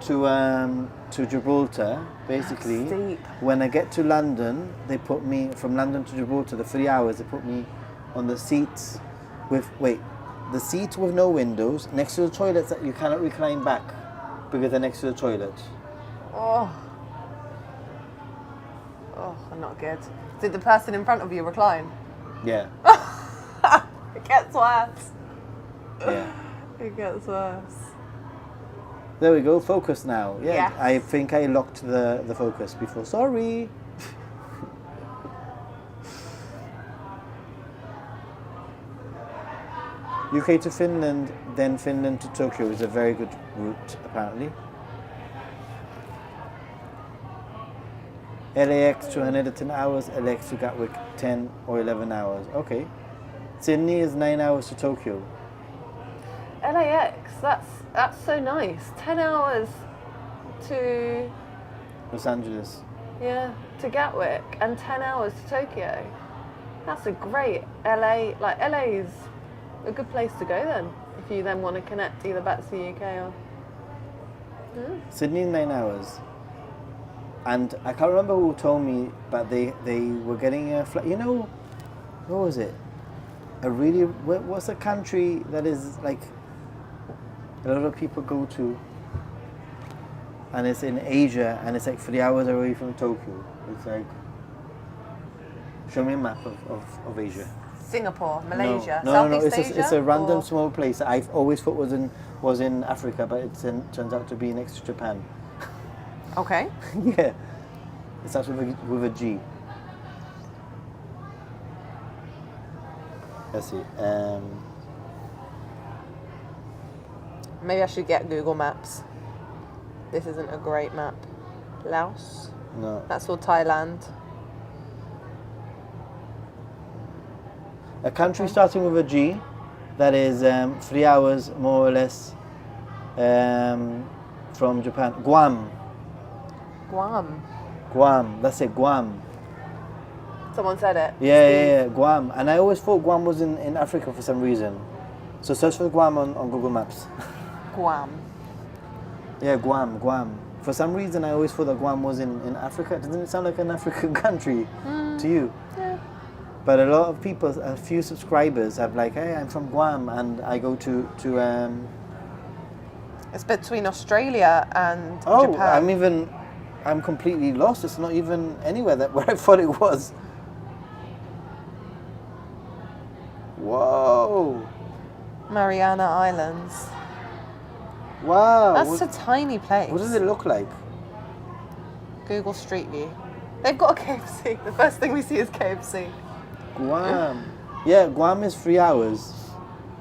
to Gibraltar. Basically, Steep. when I get to London, they put me from London to Gibraltar. The 3 hours, they put me on the seats the seat with no windows next to the toilets that you cannot recline back because they're next to the toilet. Oh, not good. Did the person in front of you recline? Yeah. It gets worse. Yeah. It gets worse. There we go. Focus now. Yeah. Yes. I think I locked the focus before. Sorry. UK to Finland, then Finland to Tokyo is a very good route, apparently. LAX to Haneda 10 hours, LAX to Gatwick 10 or 11 hours. Okay. Sydney is 9 hours to Tokyo. LAX, that's so nice. 10 hours to Los Angeles. to Gatwick and 10 hours to Tokyo. That's a great LA. Like LA's a good place to go then if you then want to connect either back to the UK or. Sydney 9 hours. And I can't remember who told me, but they were getting a flight. You know, what was it? What's a country that is like a lot of people go to, and it's in Asia, and it's like 3 hours away from Tokyo. It's like, show me a map of Asia. Singapore, Malaysia, No, Southeast Asia. It's a random or- small place. I've always thought was in Africa, but turns out to be next to Japan. Okay. Yeah, it starts with a G. Let's see. Maybe I should get Google Maps. This isn't a great map. Laos. No, That's all Thailand. a country starting with a G, that is 3 hours more or less from Japan. Guam. Guam. That's it. Guam. Someone said it. Yeah, Guam. And I always thought Guam was in Africa for some reason. So search for Guam on Google Maps. Guam. Yeah, Guam. For some reason, I always thought that Guam was in Africa. Doesn't it sound like an African country to you? Yeah. But a lot of people, a few subscribers have like, hey, I'm from Guam, and I go to It's between Australia and oh, Japan. I'm completely lost. It's not even anywhere that where I thought it was. Whoa! Mariana Islands. Wow! That's a tiny place. What does it look like? Google Street View. They've got a KFC. The first thing we see is KFC. Guam. Yeah, Guam is 3 hours.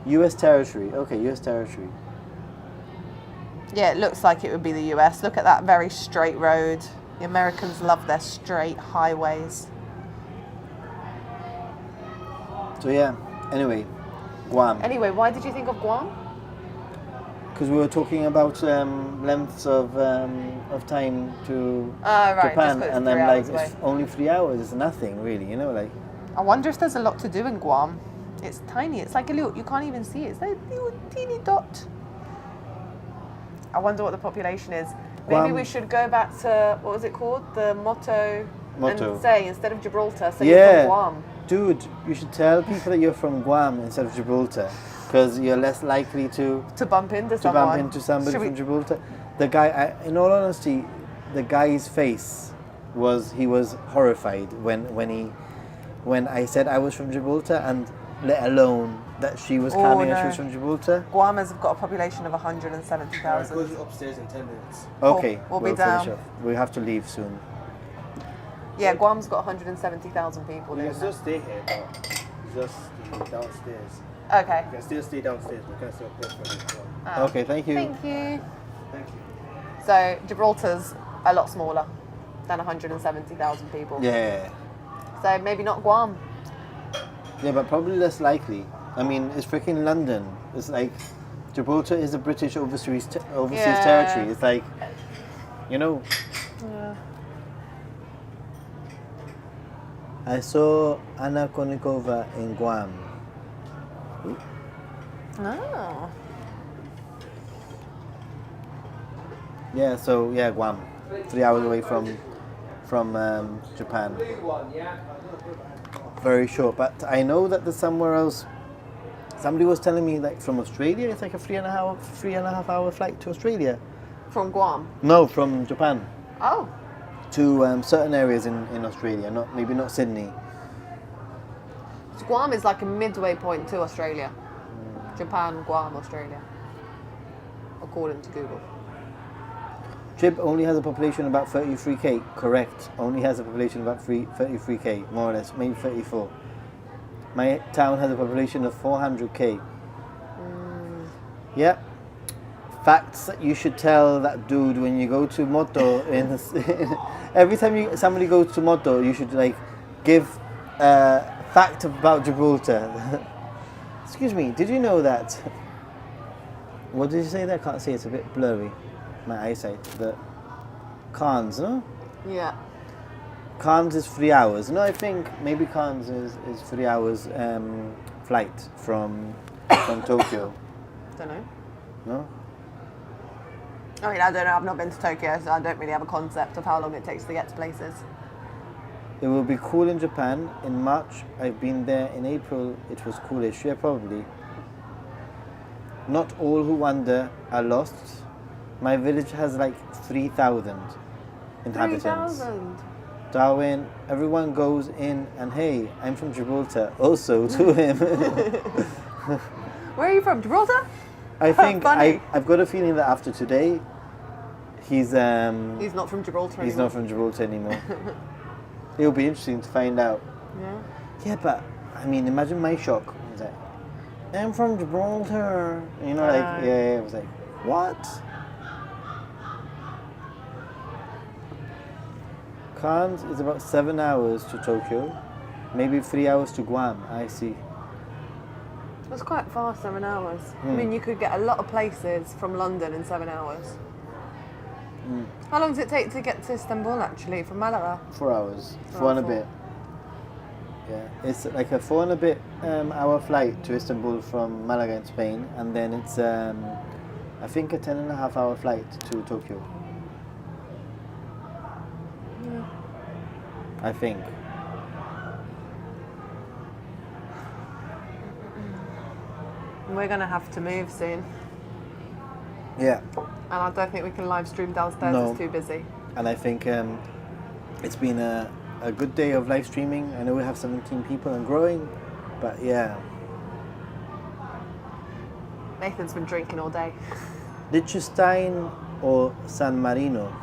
U.S. territory. Okay, U.S. territory. Yeah, it looks like it would be the US. Look at that very straight road. The Americans love their straight highways. So yeah. Anyway, Guam. Anyway, why did you think of Guam? Because we were talking about lengths of time to Right, just Japan, 'cause it's and 3 I'm like, hours away. it's only 3 hours. It's nothing really, you know, like. I wonder if there's a lot to do in Guam. It's tiny. It's like a little, you can't even see it. It's like a little teeny dot. I wonder what the population is. Maybe Guam. we should go back to, what was it called? The motto. Motto. And say, instead of Gibraltar, say Yeah. you're from Guam. Dude, you should tell people that you're from Guam instead of Gibraltar, because you're less likely to To bump into to someone. bump into somebody Should we- from Gibraltar. The guy, in all honesty, the guy's face he was horrified when I said I was from Gibraltar, and let alone that she was claiming that she no. was from Gibraltar. Guam has got a population of 170,000. Goes upstairs in 10 minutes. Okay, we'll be finish down. off. We have to leave soon. Yeah, Guam's got 170,000 people You in can still there. stay here, but just downstairs. Okay. You can still stay downstairs, but you can still pay for it. Okay, thank you. Thank you. Thank you. So Gibraltar's a lot smaller than 170,000 people. Yeah, So maybe not Guam. yeah, but probably less likely. I mean, it's freaking London. It's like Gibraltar is a British overseas Yeah. territory. It's like, you know. Yeah. I saw Anna Konikova in Guam. Oh. Yeah, so yeah, Guam, 3 hours away from Japan. Blue one, yeah. Very short, but I know that there's somewhere else. Somebody was telling me like from Australia, it's like a 3.5 hour flight to Australia. From Guam. No, from Japan Oh. to certain areas in Australia. Maybe not Sydney. So Guam is like a midway point to Australia. Japan, Guam, Australia. According to Google. Trib only has a population of about 33k. Correct. Only has a population of about 33k, more or less, maybe 34. My town has a population of 400k. Yep. Facts that you should tell that dude when you go to Moto. Every time somebody goes to Moto, you should like give a fact about Gibraltar. Excuse me. Did you know that? What did you say there? I can't see. It's a bit blurry. My eyesight. The Cairns, no? Yeah. Cairns is 3 hours. No, I think maybe Cairns is 3 hours flight from Tokyo. Don't know. No? I mean, I don't know. I've not been to Tokyo, so I don't really have a concept of how long it takes to get to places. It will be cool in Japan in March. I've been there in April. It was coolish. Yeah, probably. Not all who wander are lost. My village has like 3,000 inhabitants. 3,000. Darwin, everyone goes in and hey, I'm from Gibraltar. Also to him. Where are you from? Gibraltar? I think Funny. I've got a feeling that after today, he's Not from Gibraltar he's anymore. not from Gibraltar anymore. It'll be interesting to find out. Yeah. Yeah, but I mean, imagine my shock. He's like, I'm from Gibraltar. You know, like yeah, it was like, what? Cairns is about 7 hours to Tokyo, maybe 3 hours to Guam. I see. That's quite fast, 7 hours. I mean, you could get a lot of places from London in 7 hours. How long does it take to get to Istanbul, actually, from Malaga? 4 hours, Oh, 4 and a 4. bit. Yeah, it's like a 4 and a bit hour flight to Istanbul from Malaga in Spain, and then it's I think a 10.5 hour flight to Tokyo. I think. We're gonna have to move soon, Yeah. and I don't think we can live stream downstairs. No. It's too busy. And I think it's been a good day of live streaming. I know we have 17 people and growing, but yeah. Nathan's been drinking all day. Liechtenstein or San Marino?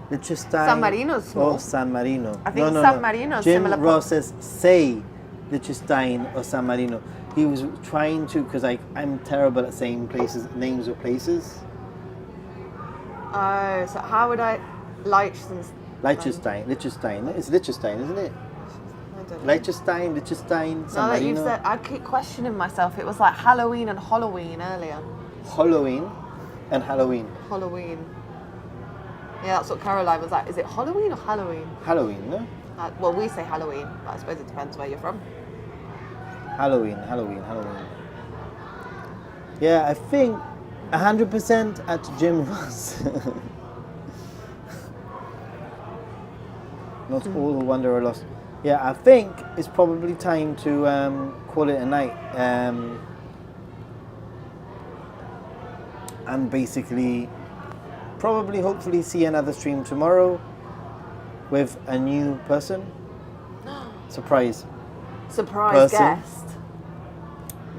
Liechtenstein San Marino's small. or San Marino? I think San Marino's Jim similar. Ross says say Liechtenstein or San Marino. He was trying to, because I'm terrible at saying places, names of places. Oh, so how would I Liechtenstein? Liechtenstein. It's Liechtenstein, isn't it? I don't know. Liechtenstein, San Now that you've Marino. said, I keep questioning myself. It was like Halloween and Halloween earlier. Halloween and Halloween. Halloween. Yeah, that's what Caroline was like. Is it Halloween or Halloween? Halloween, no? Well, we say Halloween, but I suppose it depends where you're from. Halloween. Yeah, I think 100% at Jim Ross. Not all who wander are lost. Yeah, I think it's probably time to call it a night. And basically, probably, hopefully, see another stream tomorrow with a new person. Surprise. Surprise Person. guest.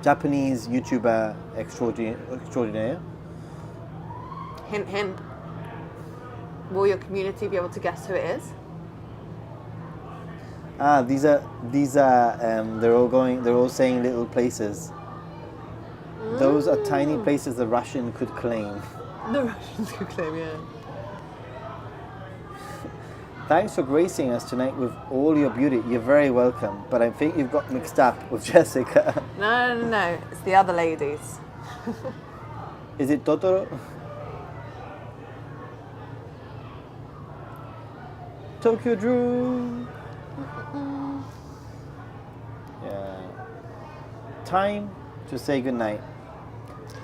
Japanese YouTuber extraordinaire. Hint, hint. Will your community be able to guess who it is? These are they're all saying little places. Those are tiny places the Russian could claim. The Russians could claim, yeah. Thanks for gracing us tonight with all your beauty. You're very welcome. But I think you've got mixed up with Jessica. No. It's the other ladies. Is it Totoro? Tokyo Drew. Yeah. Time to say goodnight.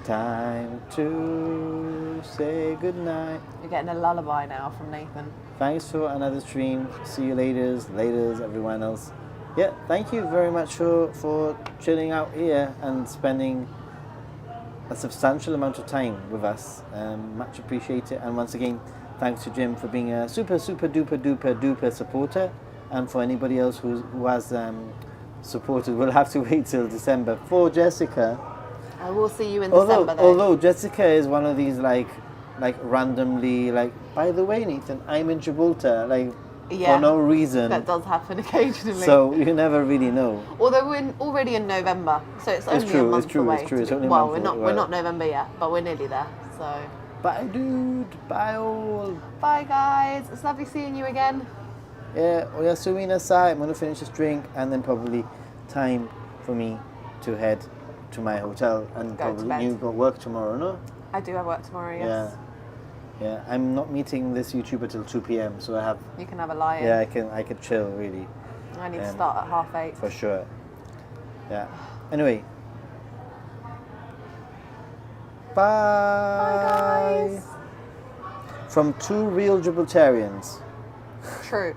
Time to say goodnight. You're getting a lullaby now from Nathan. Thanks for another stream. See you laters, everyone else. Yeah, thank you very much for chilling out here and spending a substantial amount of time with us. Much appreciated. And once again, thanks to Jim for being a super duper supporter. And for anybody else who has supported, we'll have to wait till December. For Jessica, I will see you in December though. although Jessica is one of these like randomly by the way, Nathan, I'm in Gibraltar, for no reason. That does happen occasionally. So you never really know. Although we're already in November, so it's only true, a month it's true, away. it's true. It's only a well, month we're not November yet, but we're nearly there. So Bye, dude. Bye, all. bye, guys. It's lovely seeing you again. Yeah, oyasumi nasai. I'm gonna finish this drink and then probably time for me to head to my hotel and Go to probably bed. you got work tomorrow, no? I do have work tomorrow. Yes. Yeah. I'm not meeting this YouTuber till 2 p.m. So I have. You can have a lie-in. Yeah, I can chill really. I need to start at 8:30. For sure. Yeah. Anyway. Bye. Bye, guys. From two real Gibraltarians. True.